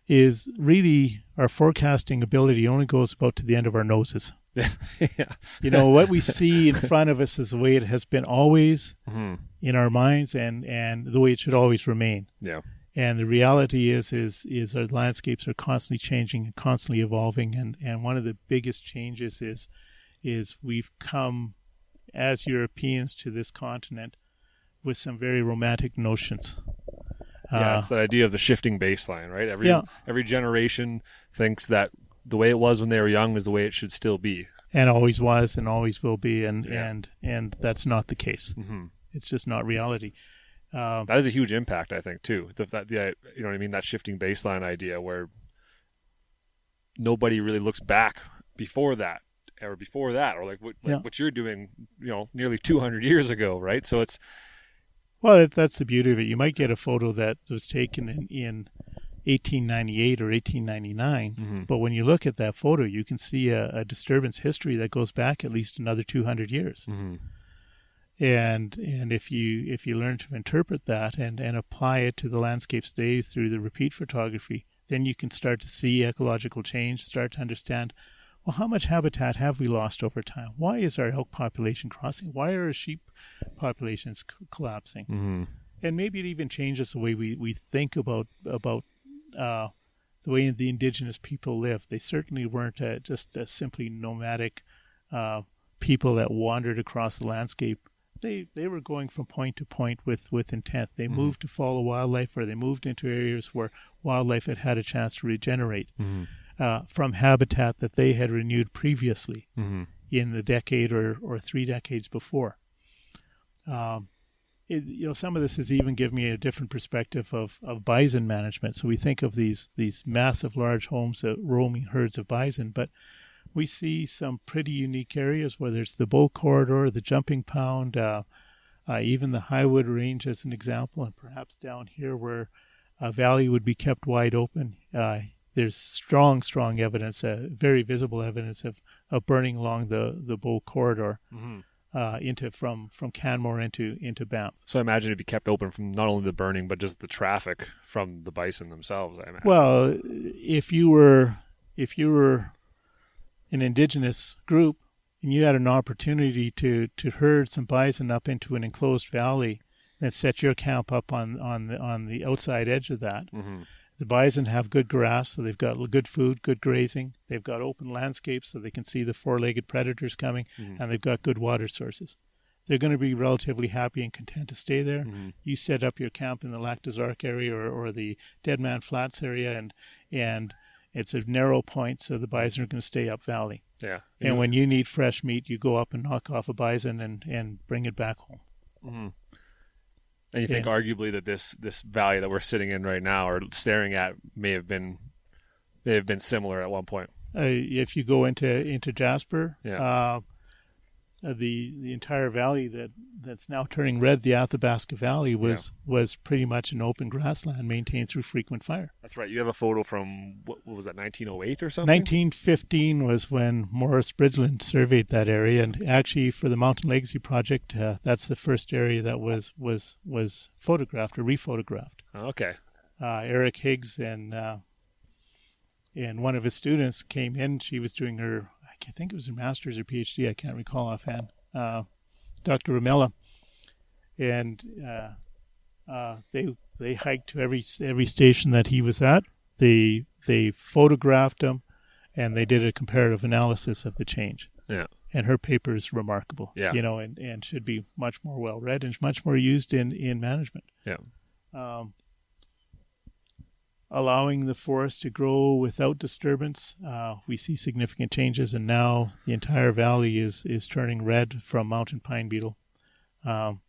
is really, our forecasting ability only goes about to the end of our noses. You know, what we see in front of us is the way it has been always in our minds, and the way it should always remain. Yeah. And the reality is our landscapes are constantly changing and constantly evolving. And one of the biggest changes is we've come as Europeans to this continent with some very romantic notions. Yeah, it's that idea of the shifting baseline, right? Every generation thinks that the way it was when they were young is the way it should still be, and always was, and always will be, and that's not the case. It's just not reality. That is a huge impact, I think, too. You know what I mean? That shifting baseline idea, where nobody really looks back before that, or what you're doing, you know, nearly 200 years ago, right? So it's. Well, that's the beauty of it. You might get a photo that was taken in 1898 or 1899, but when you look at that photo, you can see a disturbance history that goes back at least another 200 years. And if you learn to interpret that and apply it to the landscapes today through the repeat photography, then you can start to see ecological change, start to understand, well, how much habitat have we lost over time? Why is our elk population crossing? Why are our sheep populations collapsing? And maybe it even changes the way we think about the way the indigenous people live. They certainly weren't just simply nomadic people that wandered across the landscape. They were going from point to point with intent. They moved to follow wildlife, or they moved into areas where wildlife had a chance to regenerate. From habitat that they had renewed previously in the decade or 3 decades before. Some of this has even given me a different perspective of bison management. So we think of these massive, large homes, roaming herds of bison, but we see some pretty unique areas, whether it's the Bow Corridor, the Jumping Pound, even the Highwood Range as an example, and perhaps down here where a valley would be kept wide open. There's strong evidence, very visible evidence of burning along the Bow Corridor from Canmore into Banff. So I imagine it'd be kept open from not only the burning, but just the traffic from the bison themselves, I imagine. Well, if you were an indigenous group and you had an opportunity to herd some bison up into an enclosed valley and set your camp up on the outside edge of that, the bison have good grass, so they've got good food, good grazing. They've got open landscapes, so they can see the four-legged predators coming, and they've got good water sources. They're going to be relatively happy and content to stay there. You set up your camp in the Lac des Arcs area or the Dead Man Flats area, and it's a narrow point, so the bison are going to stay up valley. Yeah. And when you need fresh meat, you go up and knock off a bison and bring it back home. And you think arguably that this valley that we're sitting in right now or staring at may have been similar at one point. If you go into Jasper, the entire valley that's now turning red, the Athabasca Valley, was pretty much an open grassland maintained through frequent fire. That's right. You have a photo from, what was that, 1908 or something? 1915 was when Morris Bridgeland surveyed that area, and actually for the Mountain Legacy Project, that's the first area that was photographed or rephotographed. Okay. Eric Higgs and and one of his students came in. She was doing her, I think it was her master's or PhD. I can't recall offhand. Dr. Ramella, and they hiked to every station that he was at. They photographed him, and they did a comparative analysis of the change. Yeah. And her paper is remarkable. Yeah. And should be much more well read and much more used in management. Yeah. Allowing the forest to grow without disturbance, we see significant changes, and now the entire valley is turning red from mountain pine beetle. Probably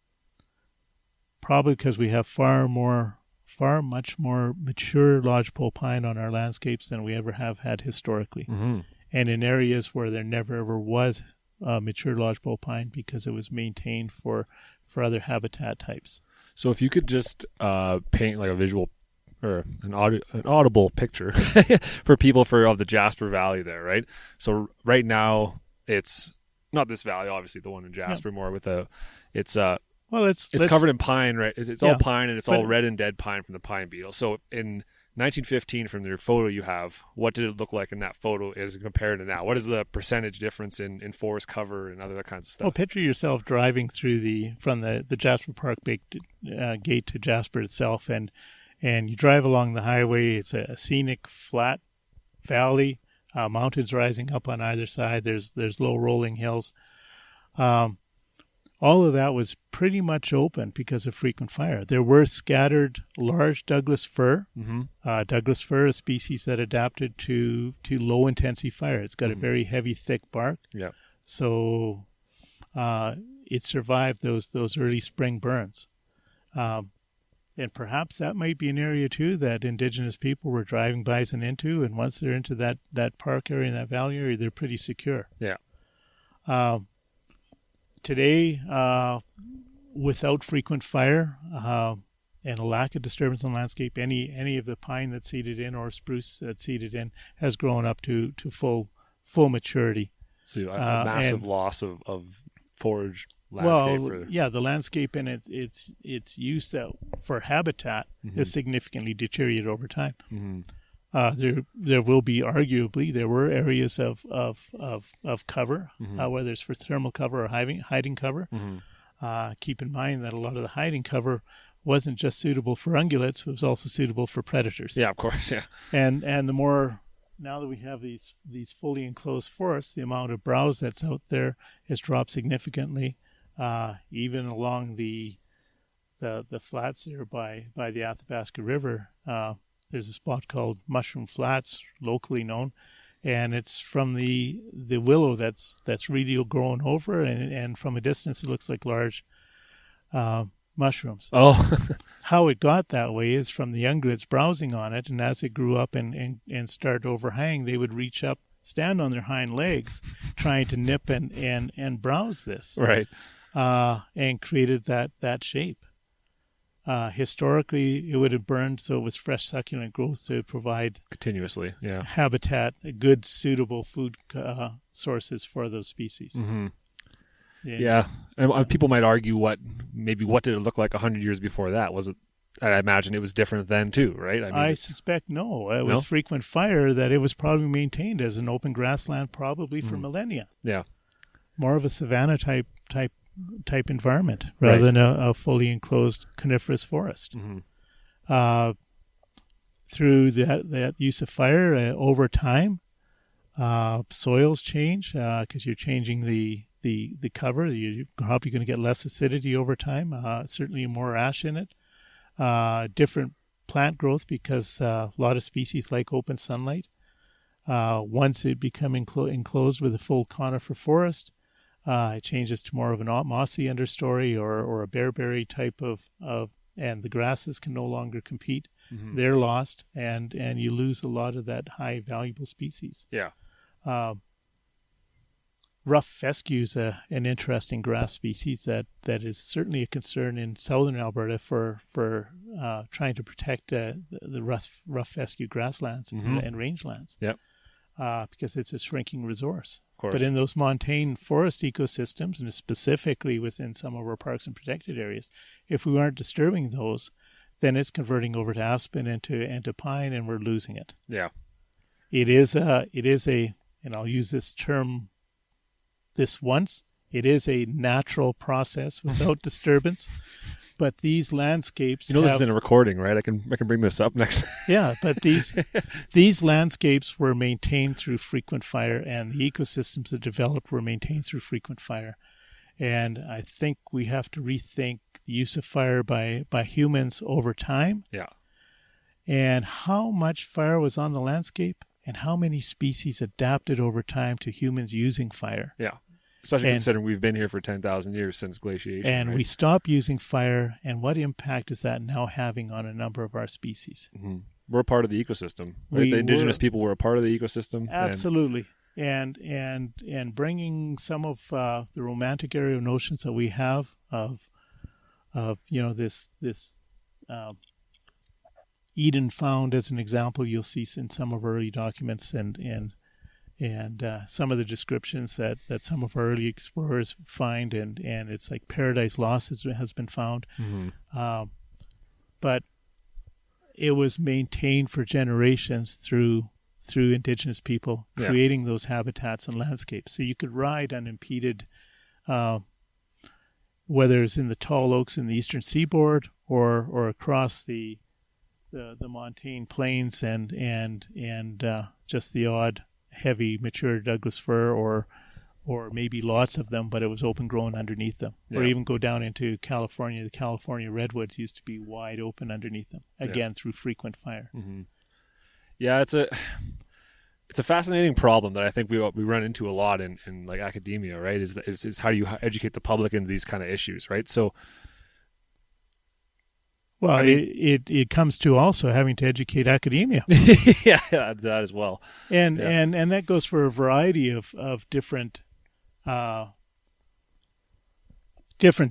because we have much more mature lodgepole pine on our landscapes than we ever have had historically. Mm-hmm. And in areas where there never ever was mature lodgepole pine because it was maintained for other habitat types. So if you could just paint like a visual or an audible picture for people of the Jasper Valley there, right? So right now it's not this valley, obviously the one in Jasper, more with it's covered in pine, right? It's all pine, and it's all red and dead pine from the pine beetle. So in 1915, from your photo you have, what did it look like in that photo as compared to now? What is the percentage difference in forest cover and other kinds of stuff? Well, picture yourself driving through from the Jasper Park gate to Jasper itself, and you drive along the highway. It's a scenic, flat valley, mountains rising up on either side. There's low rolling hills. All of that was pretty much open because of frequent fire. There were scattered large Douglas fir. Mm-hmm. Douglas fir, a species that adapted to low intensity fire. It's got a very heavy, thick bark. Yeah. So it survived those early spring burns. And perhaps that might be an area too that indigenous people were driving bison into, and once they're into that park area and that valley area, they're pretty secure. Yeah. Today, without frequent fire and a lack of disturbance in the landscape, any of the pine that's seeded in or spruce that's seeded in has grown up to full maturity. So a massive loss of forage landscape. The landscape and its use for habitat is significantly deteriorated over time. Mm-hmm. There will be there were areas of cover, whether it's for thermal cover or hiding cover. Mm-hmm. Keep in mind that a lot of the hiding cover wasn't just suitable for ungulates; it was also suitable for predators. Yeah, of course. Yeah. And the more now that we have these fully enclosed forests, the amount of browse that's out there has dropped significantly. Even along the flats there by the Athabasca River. There's a spot called Mushroom Flats, locally known, and it's from the willow that's really grown over, and from a distance it looks like large mushrooms. Oh, how it got that way is from the ungulates browsing on it, and as it grew up and started to overhang, they would reach up, stand on their hind legs, trying to nip and browse this, right, and created that shape. Historically, it would have burned, so it was fresh succulent growth to provide continuously, habitat, good, suitable food sources for those species. Mm-hmm. Yeah, and people might argue what did it look like 100 years before that? Was it? I imagine it was different then too, right? I suspect no. With frequent fire, that it was probably maintained as an open grassland, probably for millennia. Yeah, more of a savanna type environment rather than a fully enclosed coniferous forest. Mm-hmm. Through that use of fire over time, soils change because you're changing the cover. You're probably going to get less acidity over time. Certainly more ash in it. Different plant growth because a lot of species like open sunlight. Once it become enclosed with a full conifer forest, it changes to more of an mossy understory or a bearberry type of, and the grasses can no longer compete. Mm-hmm. They're lost, and you lose a lot of that high valuable species. Yeah. Rough fescue is an interesting grass species that is certainly a concern in southern Alberta for trying to protect the rough fescue grasslands and rangelands. Yep. Because it's a shrinking resource. Of course. But in those montane forest ecosystems, and specifically within some of our parks and protected areas, if we aren't disturbing those, then it's converting over to aspen and to pine, and we're losing it. Yeah. it is a, and I'll use this term this once, it is a natural process without disturbance. But these landscapes, this is in a recording, right? I can bring this up next. Yeah, but these landscapes were maintained through frequent fire, and the ecosystems that developed were maintained through frequent fire. And I think we have to rethink the use of fire by humans over time. Yeah. And how much fire was on the landscape, and how many species adapted over time to humans using fire. Yeah. Especially considering we've been here for 10,000 years since glaciation. And right? we stopped using fire, and what impact is that now having on a number of our species? Mm-hmm. We're part of the ecosystem. Right? The indigenous people were a part of the ecosystem. Absolutely. And bringing some of the romantic area notions that we have of this Eden found as an example, you'll see in some of our early documents and some of the descriptions that some of our early explorers find, and it's like paradise lost has been found. Mm-hmm. But it was maintained for generations through indigenous people creating those habitats and landscapes. So you could ride unimpeded, whether it's in the tall oaks in the eastern seaboard or across the montane plains and just the odd heavy mature Douglas fir or maybe lots of them, but it was open grown underneath them. Yeah. Or even go down into California. The California redwoods used to be wide open underneath them, again through frequent fire. Mm-hmm. Yeah, it's a fascinating problem that I think we run into a lot in like academia, right? Is how do you educate the public into these kind of issues, right? So, well, it comes to also having to educate academia. Yeah, that as well. And that goes for a variety of different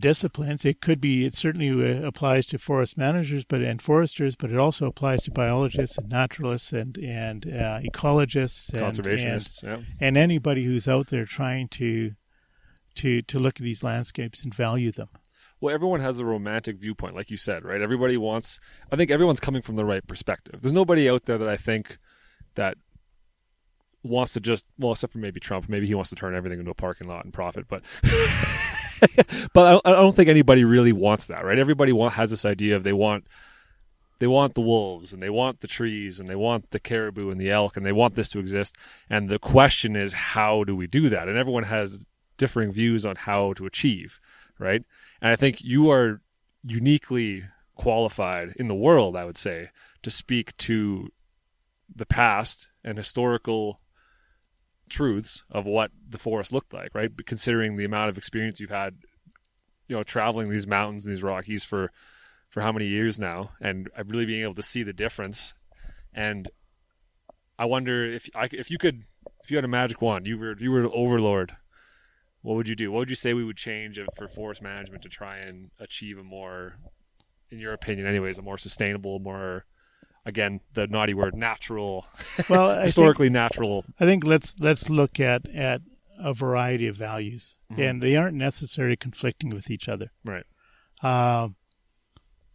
disciplines. It certainly applies to forest managers and foresters, but it also applies to biologists and naturalists and ecologists, conservationists, and anybody who's out there trying to look at these landscapes and value them. Well, everyone has a romantic viewpoint, like you said, right? I think everyone's coming from the right perspective. There's nobody out there that I think that wants to except for maybe Trump. Maybe he wants to turn everything into a parking lot and profit, but but I don't think anybody really wants that, right? Everybody has this idea of they want the wolves and they want the trees and they want the caribou and the elk and they want this to exist. And the question is, how do we do that? And everyone has differing views on how to achieve, right? And I think you are uniquely qualified in the world, I would say, to speak to the past and historical truths of what the forest looked like, right? But considering the amount of experience you've had, traveling these mountains and these Rockies for how many years now, and really being able to see the difference. And I wonder if you had a magic wand, you were an overlord, what would you do? What would you say we would change for forest management to try and achieve a more, in your opinion anyways, a more sustainable, more, again, the naughty word, natural, historically natural? I think let's look at a variety of values, mm-hmm. and they aren't necessarily conflicting with each other. Right.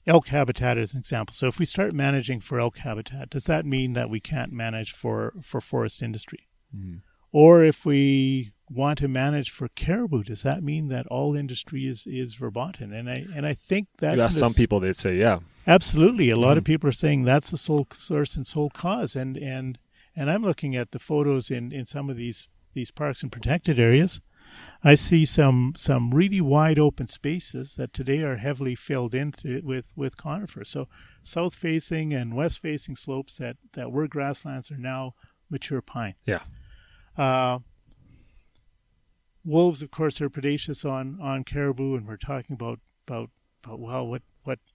Elk habitat is an example. So if we start managing for elk habitat, does that mean that we can't manage for forest industry? Mm-hmm. Or if we want to manage for caribou, does that mean that all industry is verboten? And I think that's some people, they'd say, yeah, absolutely. A lot of people are saying that's the sole source and sole cause. And I'm looking at the photos in some of these parks and protected areas. I see some really wide open spaces that today are heavily filled in with conifers. So south facing and west facing slopes that were grasslands are now mature pine. Yeah. Wolves, of course, are predaceous on caribou, and we're talking about well,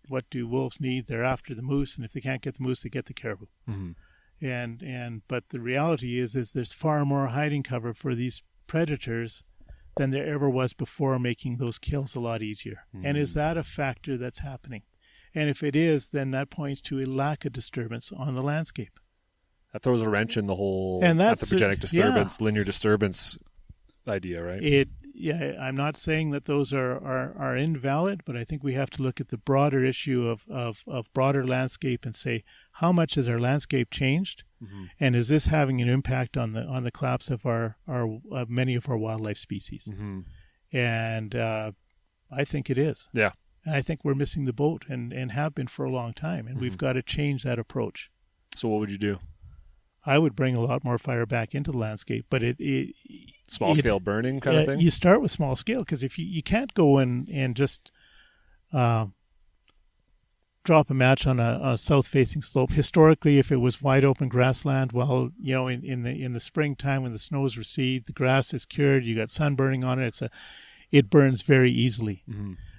what do wolves need? They're after the moose, and if they can't get the moose, they get the caribou. Mm-hmm. But the reality is there's far more hiding cover for these predators than there ever was before, making those kills a lot easier. Mm-hmm. And is that a factor that's happening? And if it is, then that points to a lack of disturbance on the landscape. That throws a wrench in the whole anthropogenic disturbance, linear disturbance idea, right? I'm not saying that those are invalid, but I think we have to look at the broader issue of broader landscape and say, how much has our landscape changed? And is this having an impact on the collapse of our many of our wildlife species? And I think it is. Yeah. And I think we're missing the boat and have been for a long time. And we've got to change that approach. So what would you do? I would bring a lot more fire back into the landscape, but Small scale burning kind of thing? You start with small scale, because if you can't go and just drop a match on a south-facing slope. Historically, if it was wide open grassland, well, in the springtime when the snows recede, the grass is cured, you got sun burning on it. It burns very easily.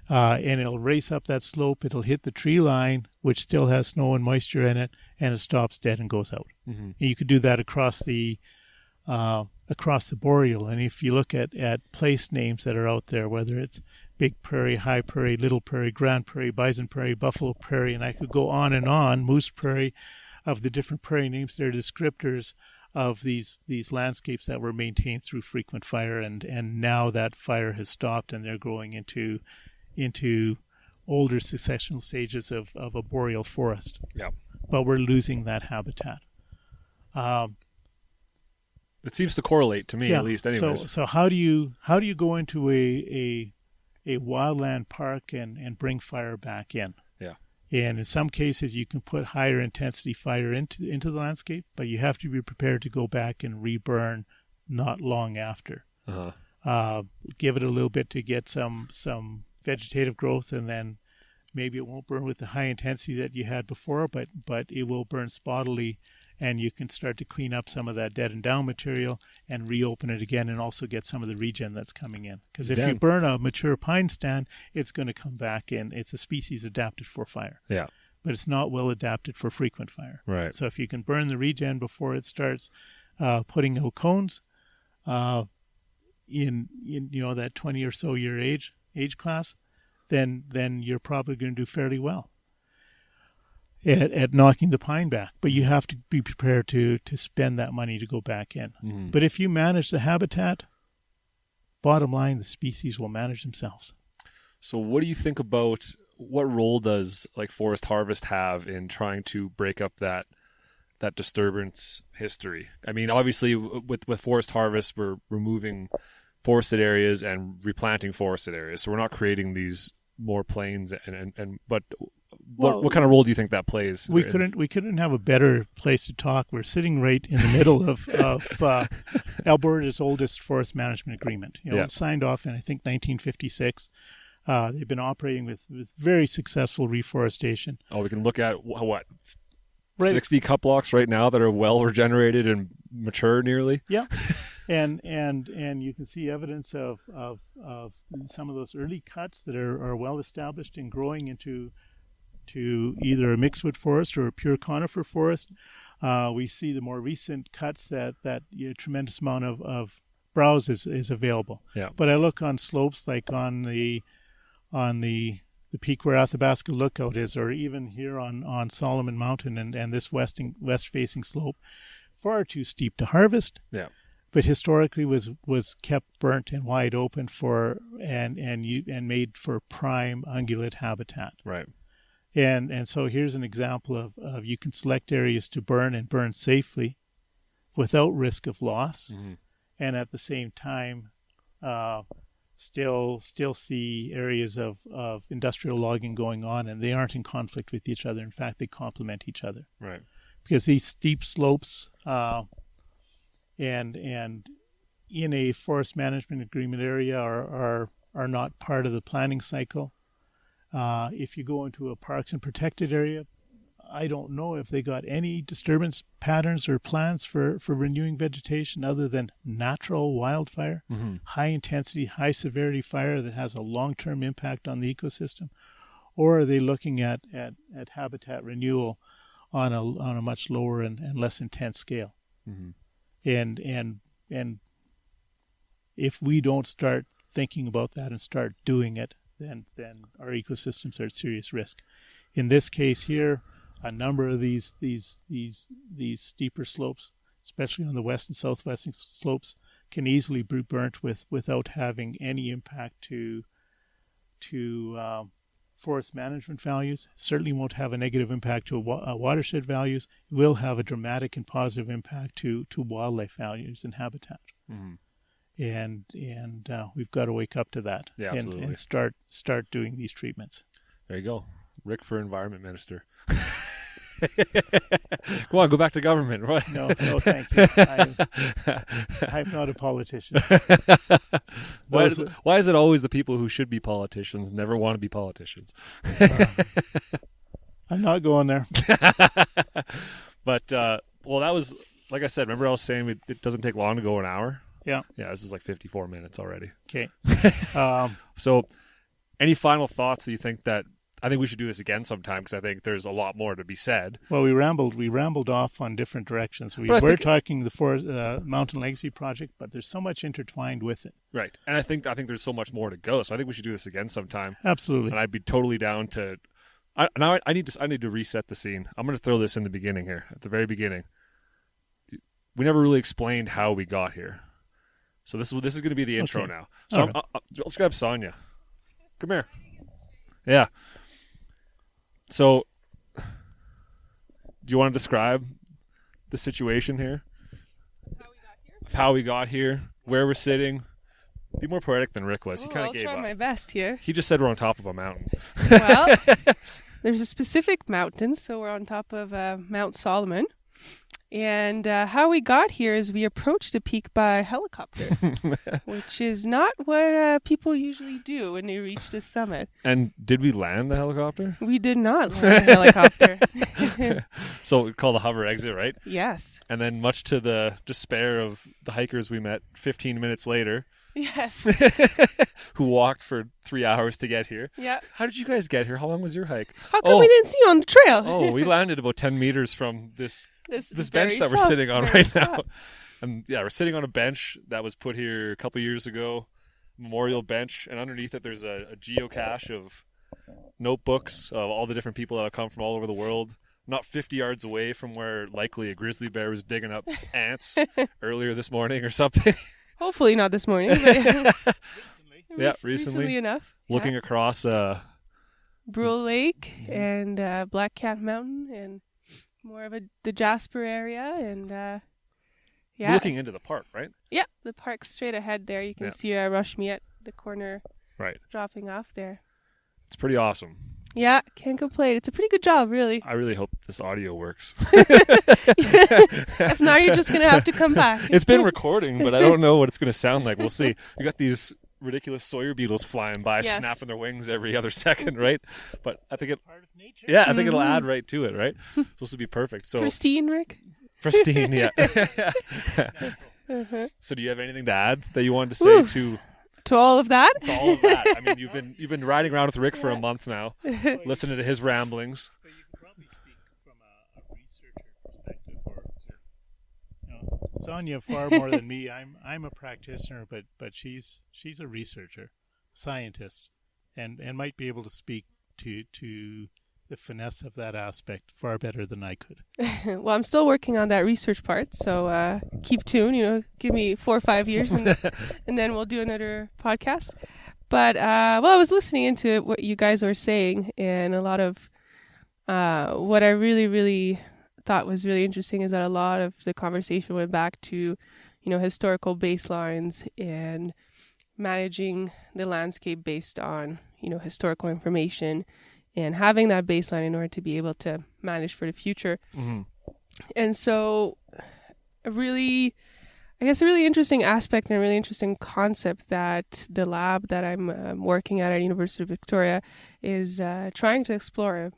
And it'll race up that slope. It'll hit the tree line, which still has snow and moisture in it, and it stops dead and goes out. And you could do that across the boreal. And if you look at place names that are out there, whether it's Big Prairie, High Prairie, Little Prairie, Grand Prairie, Bison Prairie, Buffalo Prairie, and I could go on, Moose Prairie, of the different prairie names, they're descriptors of these landscapes that were maintained through frequent fire, and now that fire has stopped and they're growing into older successional stages of a boreal forest. Yeah. But we're losing that habitat. It seems to correlate to me, at least anyways. So how do you go into a wildland park and bring fire back in? Yeah. And in some cases you can put higher intensity fire into the landscape, but you have to be prepared to go back and reburn not long after. Give it a little bit to get some vegetative growth, and then maybe it won't burn with the high intensity that you had before, but it will burn spottily, and you can start to clean up some of that dead and down material and reopen it again, and also get some of the regen that's coming in. Because if you burn a mature pine stand, it's going to come back in. It's a species adapted for fire. Yeah. But it's not well adapted for frequent fire. Right. So if you can burn the regen before it starts putting out cones in that 20 or so year age class, then you're probably going to do fairly well at knocking the pine back. But you have to be prepared to spend that money to go back in. But if you manage the habitat, bottom line, the species will manage themselves. So what do you think about, what role does forest harvest have in trying to break up that disturbance history? I mean, obviously with forest harvest, we're removing forested areas and replanting forested areas. So we're not creating these more plains but what kind of role do you think that plays? We couldn't have a better place to talk. We're sitting right in the middle of Alberta's oldest forest management agreement. It signed off in, I think, 1956. They've been operating with very successful reforestation. Oh, we can look at what? 60 cut blocks right now that are well regenerated and mature nearly. Yeah. And you can see evidence of some of those early cuts that are well established and growing into either a mixedwood forest or a pure conifer forest. We see the more recent cuts that a tremendous amount of browse is available. Yeah. But I look on slopes like on the peak where Athabasca Lookout is, or even here on Solomon Mountain and this west-facing slope, far too steep to harvest. Yeah. But historically was kept burnt and wide open and made for prime ungulate habitat. Right. And so here's an example of you can select areas to burn and burn safely without risk of loss, and at the same time still see areas of industrial logging going on, and they aren't in conflict with each other. In fact, they complement each other. Right. Because these steep slopes and in a forest management agreement area are not part of the planning cycle. If you go into a parks and protected area, I don't know if they got any disturbance patterns or plans for renewing vegetation other than natural wildfire, high intensity, high severity fire that has a long-term impact on the ecosystem, or are they looking at habitat renewal on a much lower and less intense scale? And if we don't start thinking about that and start doing it, then our ecosystems are at serious risk. In this case here, a number of these steeper slopes, especially on the west and southwest slopes, can easily be burnt without having any impact to forest management values. Certainly won't have a negative impact to watershed values. It will have a dramatic and positive impact to wildlife values and habitat. And we've got to wake up to that. Yeah, absolutely. And start doing these treatments. There you go. Rick for Environment Minister. Come on, go back to government. Right? No, thank you. I'm not a politician. Why is it always the people who should be politicians never want to be politicians? I'm not going there. But, well, that was, like I said, remember I was saying it doesn't take long to go an hour? Yeah. Yeah, this is like 54 minutes already. Okay. So any final thoughts that you think that, I think we should do this again sometime because I think there's a lot more to be said. Well, we rambled off on different directions. We were talking the forest, Mountain Legacy Project, but there's so much intertwined with it. Right. And I think there's so much more to go. So I think we should do this again sometime. Absolutely. And I'd be totally down to, I need to reset the scene. I'm going to throw this in the beginning here, at the very beginning. We never really explained how we got here. So this is going to be the intro now. So right. Let's grab Sonia. Come here. Yeah. So, do you want to describe the situation here? How we got here, where we're sitting. Be more poetic than Rick was. He kind of gave up. I'll try my best here. He just said we're on top of a mountain. Well, there's a specific mountain, so we're on top of Mt.Solomon. And how we got here is we approached the peak by helicopter, which is not what people usually do when they reach the summit. And did we land the helicopter? We did not land the helicopter. So we call the hover exit, right? Yes. And then much to the despair of the hikers we met 15 minutes later. Yes. Who walked for 3 hours to get here. Yeah. How did you guys get here? How long was your hike? How come we didn't see you on the trail? We landed about 10 meters from this bench that we're soft, sitting on right soft. now. And yeah, we're sitting on a bench that was put here a couple years ago, memorial bench, and underneath it there's a geocache of notebooks of all the different people that have come from all over the world. Not 50 yards away from where likely a grizzly bear was digging up ants earlier this morning or something. Hopefully not this morning. But recently enough. Looking across Brule Lake and Black Cat Mountain and more of the Jasper area and You're looking into the park, right? Yeah, the park's straight ahead there. You can see Rushme at the corner, right, dropping off there. It's pretty awesome. Yeah, can't complain. It's a pretty good job, really. I really hope this audio works. If not, you're just going to have to come back. It's been recording, but I don't know what it's going to sound like. We'll see. We got these ridiculous Sawyer beetles flying by, snapping their wings every other second, right? But I think part of nature. Yeah, I think it'll add right to it, right? It's supposed to be perfect. So pristine, Rick. Pristine, yeah. So, do you have anything to add that you wanted to say to all of that? To all of that. I mean, you've been riding around with Rick for a month now, listening to his ramblings. But you can probably speak from a researcher perspective, or Sonia far more than me. I'm a practitioner, but she's a researcher, scientist, and might be able to speak to the finesse of that aspect far better than I could. Well, I'm still working on that research part, so keep tuned. Give me 4 or 5 years, and then we'll do another podcast. But I was listening into what you guys were saying, and a lot of what I really, really thought was really interesting is that a lot of the conversation went back to, historical baselines and managing the landscape based on, historical information. And having that baseline in order to be able to manage for the future. Mm-hmm. And so a really interesting aspect and a really interesting concept that the lab that I'm working at University of Victoria is about to explore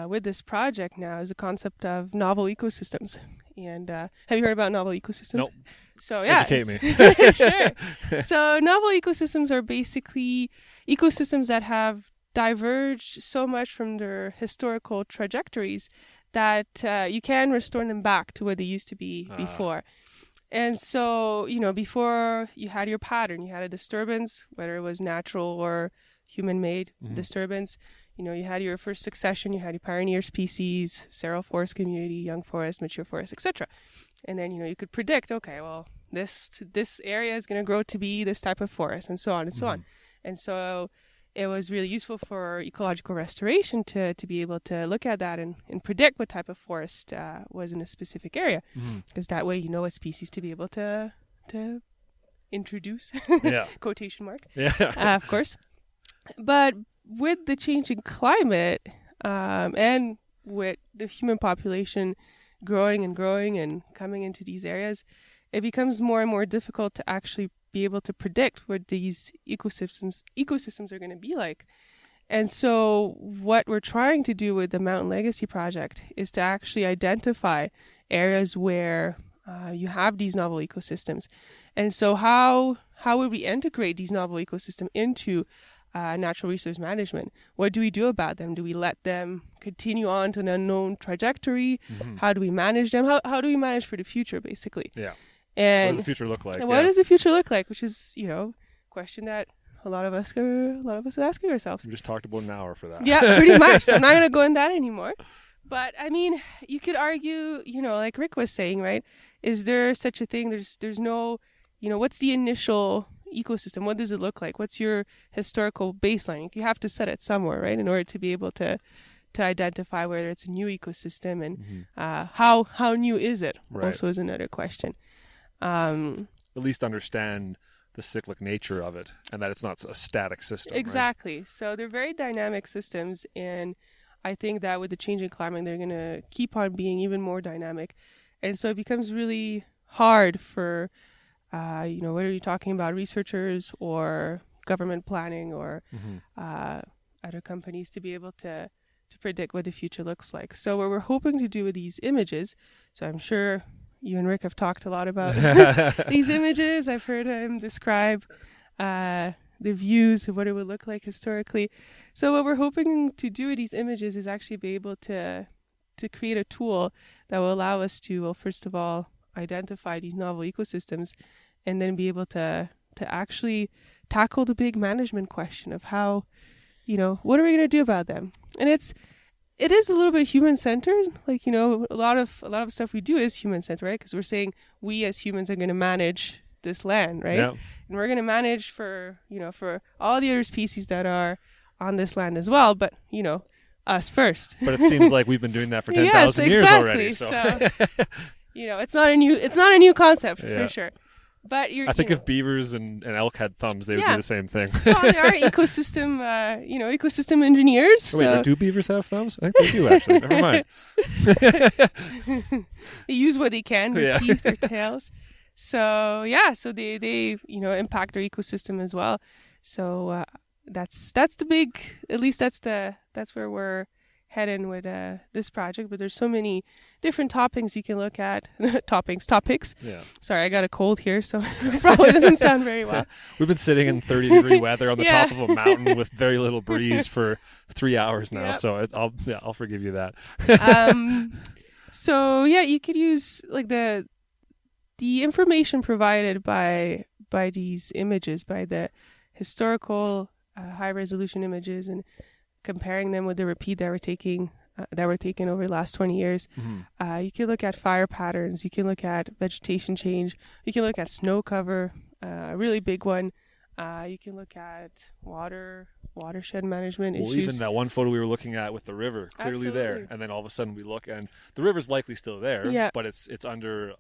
with this project now is the concept of novel ecosystems. And have you heard about novel ecosystems? Nope. So yeah, educate me. Sure. So novel ecosystems are basically ecosystems that have diverged so much from their historical trajectories that you can restore them back to where they used to be before. And so, before you had your pattern, you had a disturbance, whether it was natural or human-made disturbance. You had your first succession, you had your pioneer species, seral forest community, young forest, mature forest, etc. And then, you could predict, okay, well, this area is going to grow to be this type of forest, and so on and so on. And so it was really useful for ecological restoration to be able to look at that and predict what type of forest was in a specific area, because that way you know what species to be able to introduce, quotation mark, of course. But with the changing climate and with the human population growing and coming into these areas, it becomes more and more difficult to actually be able to predict what these ecosystems are going to be like. And so what we're trying to do with the Mountain Legacy Project is to actually identify areas where you have these novel ecosystems. And so how would we integrate these novel ecosystems into natural resource management? What do we do about them? Do we let them continue on to an unknown trajectory? How do we manage them? How do we manage for the future, basically? Yeah. And what does the future look like? What does the future look like? Which is, a question that a lot of us are asking ourselves. We just talked about an hour for that. Yeah, pretty much. So I'm not going to go in that anymore. But I mean, you could argue, like Rick was saying, right? Is there such a thing? There's no, what's the initial ecosystem? What does it look like? What's your historical baseline? You have to set it somewhere, right? In order to be able to identify whether it's a new ecosystem and how new is it? Right. Also is another question. At least understand the cyclic nature of it and that it's not a static system. Exactly. Right? So they're very dynamic systems, and I think that with the changing climate, they're going to keep on being even more dynamic. And so it becomes really hard for, whether you're talking about researchers or government planning or other companies to be able to predict what the future looks like. So what we're hoping to do with these images, so I'm sure you and Rick have talked a lot about these images. I've heard him describe the views of what it would look like historically. So what we're hoping to do with these images is actually be able to create a tool that will allow us to, well, first of all, identify these novel ecosystems, and then be able to actually tackle the big management question of how, what are we going to do about them? And it is a little bit human-centered. Like, a lot of stuff we do is human-centered, right? Because we're saying we as humans are going to manage this land, right? Yeah. And we're going to manage for all the other species that are on this land as well, but, us first. But it seems like we've been doing that for 10,000 years already. So, it's not a new concept for sure. But I think if beavers and elk had thumbs, they would do the same thing. Well, there are ecosystem engineers. Oh, wait, do beavers have thumbs? I think they do, actually. Never mind. They use what they can, their teeth, their tails. So they impact their ecosystem as well. So that's the big. At least that's where we're heading with this project. But there's so many different topics you can look at. Topics. Yeah. Sorry, I got a cold here, so it probably doesn't sound very well. We've been sitting in 30-degree weather on the top of a mountain with very little breeze for 3 hours now. Yep. So I'll forgive you that. So you could use like the information provided by these images, by the historical high resolution images, and comparing them with the repeat that were taken over the last 20 years. You can look at fire patterns, you can look at vegetation change, you can look at snow cover, a really big one. You can look at watershed management issues. Even that one photo we were looking at with the river, clearly Absolutely. there, and then all of a sudden we look and the river's likely still there, but it's under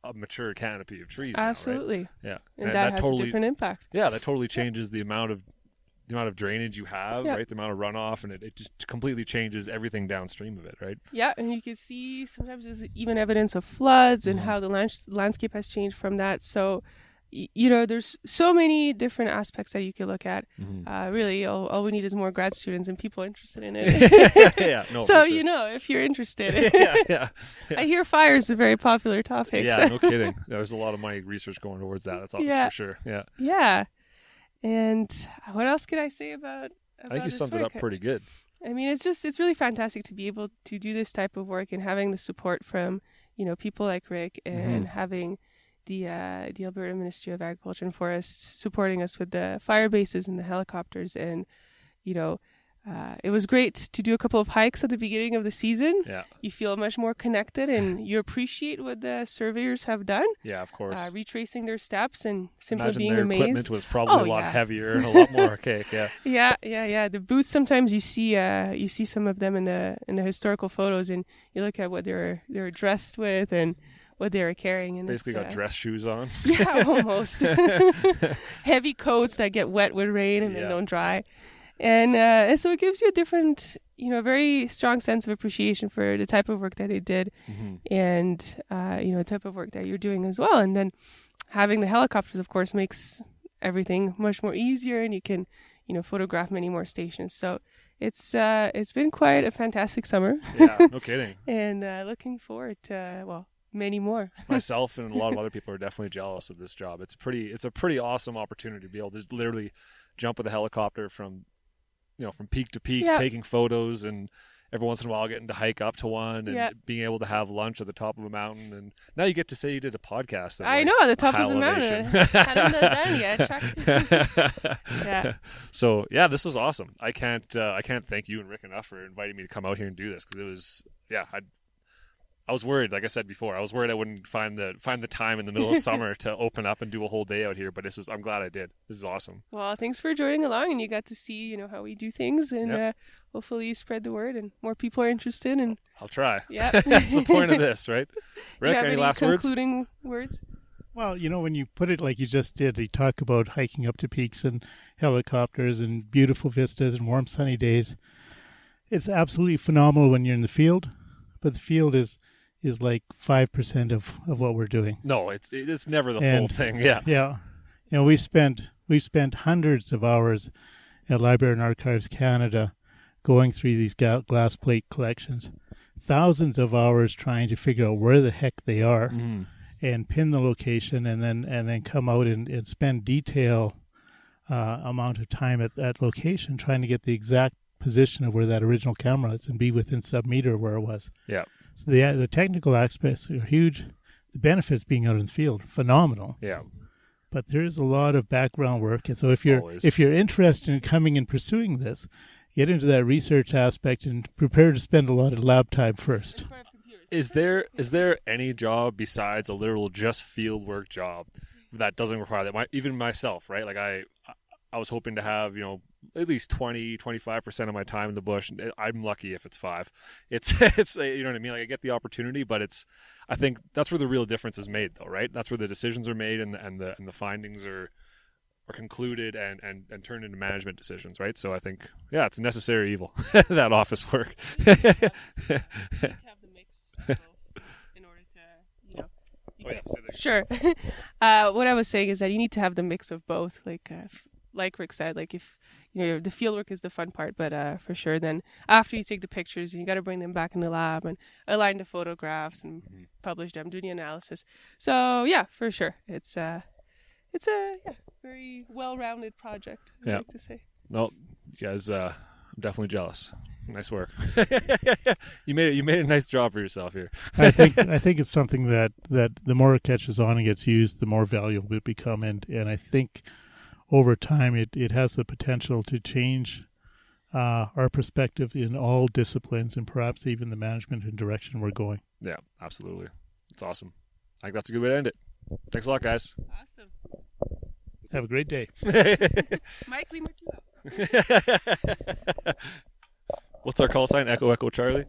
a mature canopy of trees. Absolutely. Now, right? Yeah, and that has a different impact. Yeah, that totally changes the amount of drainage you have, right? The amount of runoff, and it just completely changes everything downstream of it, right? Yeah, and you can see sometimes there's even evidence of floods and how the landscape has changed from that. So, there's so many different aspects that you could look at. Really, all we need is more grad students and people interested in it. So, sure. If you're interested. I hear fire is a very popular topic. Yeah, no kidding. There's a lot of my research going towards that. That's for sure. Yeah. Yeah. And what else could I say about I think you summed it up pretty good. I mean, it's really fantastic to be able to do this type of work and having the support from, people like Rick and having the Alberta Ministry of Agriculture and Forests supporting us with the fire bases and the helicopters and, it was great to do a couple of hikes at the beginning of the season. Yeah. You feel much more connected and you appreciate what the surveyors have done. Yeah, of course. Retracing their steps and simply Imagine being their amazed. equipment was probably a lot heavier and a lot more archaic. Yeah. Yeah. The boots, sometimes you see some of them in the historical photos, and you look at what they were dressed with and what they were carrying, and basically got dress shoes on. Yeah, almost. Heavy coats that get wet with rain and then don't dry. And so it gives you a different, very strong sense of appreciation for the type of work that they did, and, the type of work that you're doing as well. And then having the helicopters, of course, makes everything much more easier, and you can, photograph many more stations. So it's been quite a fantastic summer. Yeah, no kidding. And looking forward to, many more. Myself and a lot of other people are definitely jealous of this job. It's a pretty awesome opportunity to be able to literally jump with a helicopter from peak to peak, taking photos, and every once in a while getting to hike up to one, and being able to have lunch at the top of a mountain. And now you get to say you did a podcast. I know, at the top of the mountain. Hadn't done that yet. Yeah. So yeah, this was awesome. I can't thank you and Rick enough for inviting me to come out here and do this, because it was I was worried, like I said before, I wouldn't find the time in the middle of summer to open up and do a whole day out here. But I'm glad I did. This is awesome. Well, thanks for joining along, and you got to see, how we do things, and hopefully you spread the word and more people are interested. And I'll try. Yeah, that's the point of this, right? Rick, any last concluding words? Well, when you put it like you just did, you talk about hiking up to peaks and helicopters and beautiful vistas and warm sunny days. It's absolutely phenomenal when you're in the field, but the field is like 5% of what we're doing. No, it's never the full thing. Yeah. Yeah. We spent hundreds of hours at Library and Archives Canada going through these glass plate collections, thousands of hours trying to figure out where the heck they are and pin the location, and then come out and spend detail amount of time at that location trying to get the exact position of where that original camera is and be within sub-meter where it was. Yeah. So the technical aspects are huge. The benefits being out in the field, phenomenal. Yeah. But there's a lot of background work, and so if you're interested in coming and pursuing this, get into that research aspect and prepare to spend a lot of lab time first. Is there any job besides a literal just field work job that doesn't require that? Even myself, right? Like I was hoping to have, at least 20-25% of my time in the bush. I'm lucky if it's 5. It's you know what I mean? Like I get the opportunity, but I think that's where the real difference is made, though, right? That's where the decisions are made and the findings are concluded and turned into management decisions, right? So I think, it's a necessary evil, that office work. You need to have the mix of both in order to, Sure. What I was saying is that you need to have the mix of both, like Rick said, like if the field work is the fun part, but for sure then after you take the pictures, you got to bring them back in the lab and align the photographs and publish them, do the analysis. So yeah, for sure, it's a very well-rounded project, I like to say. Well, you guys, I'm definitely jealous. Nice work. You made a nice job for yourself here. I think it's something that the more it catches on and gets used, the more valuable it become, and I think over time it has the potential to change our perspective in all disciplines, and perhaps even the management and direction we're going. Yeah, absolutely. It's awesome. I think that's a good way to end it. Thanks a lot, guys. Awesome. Have a great day. Mike Lee Martulo. What's our call sign? Echo Echo Charlie.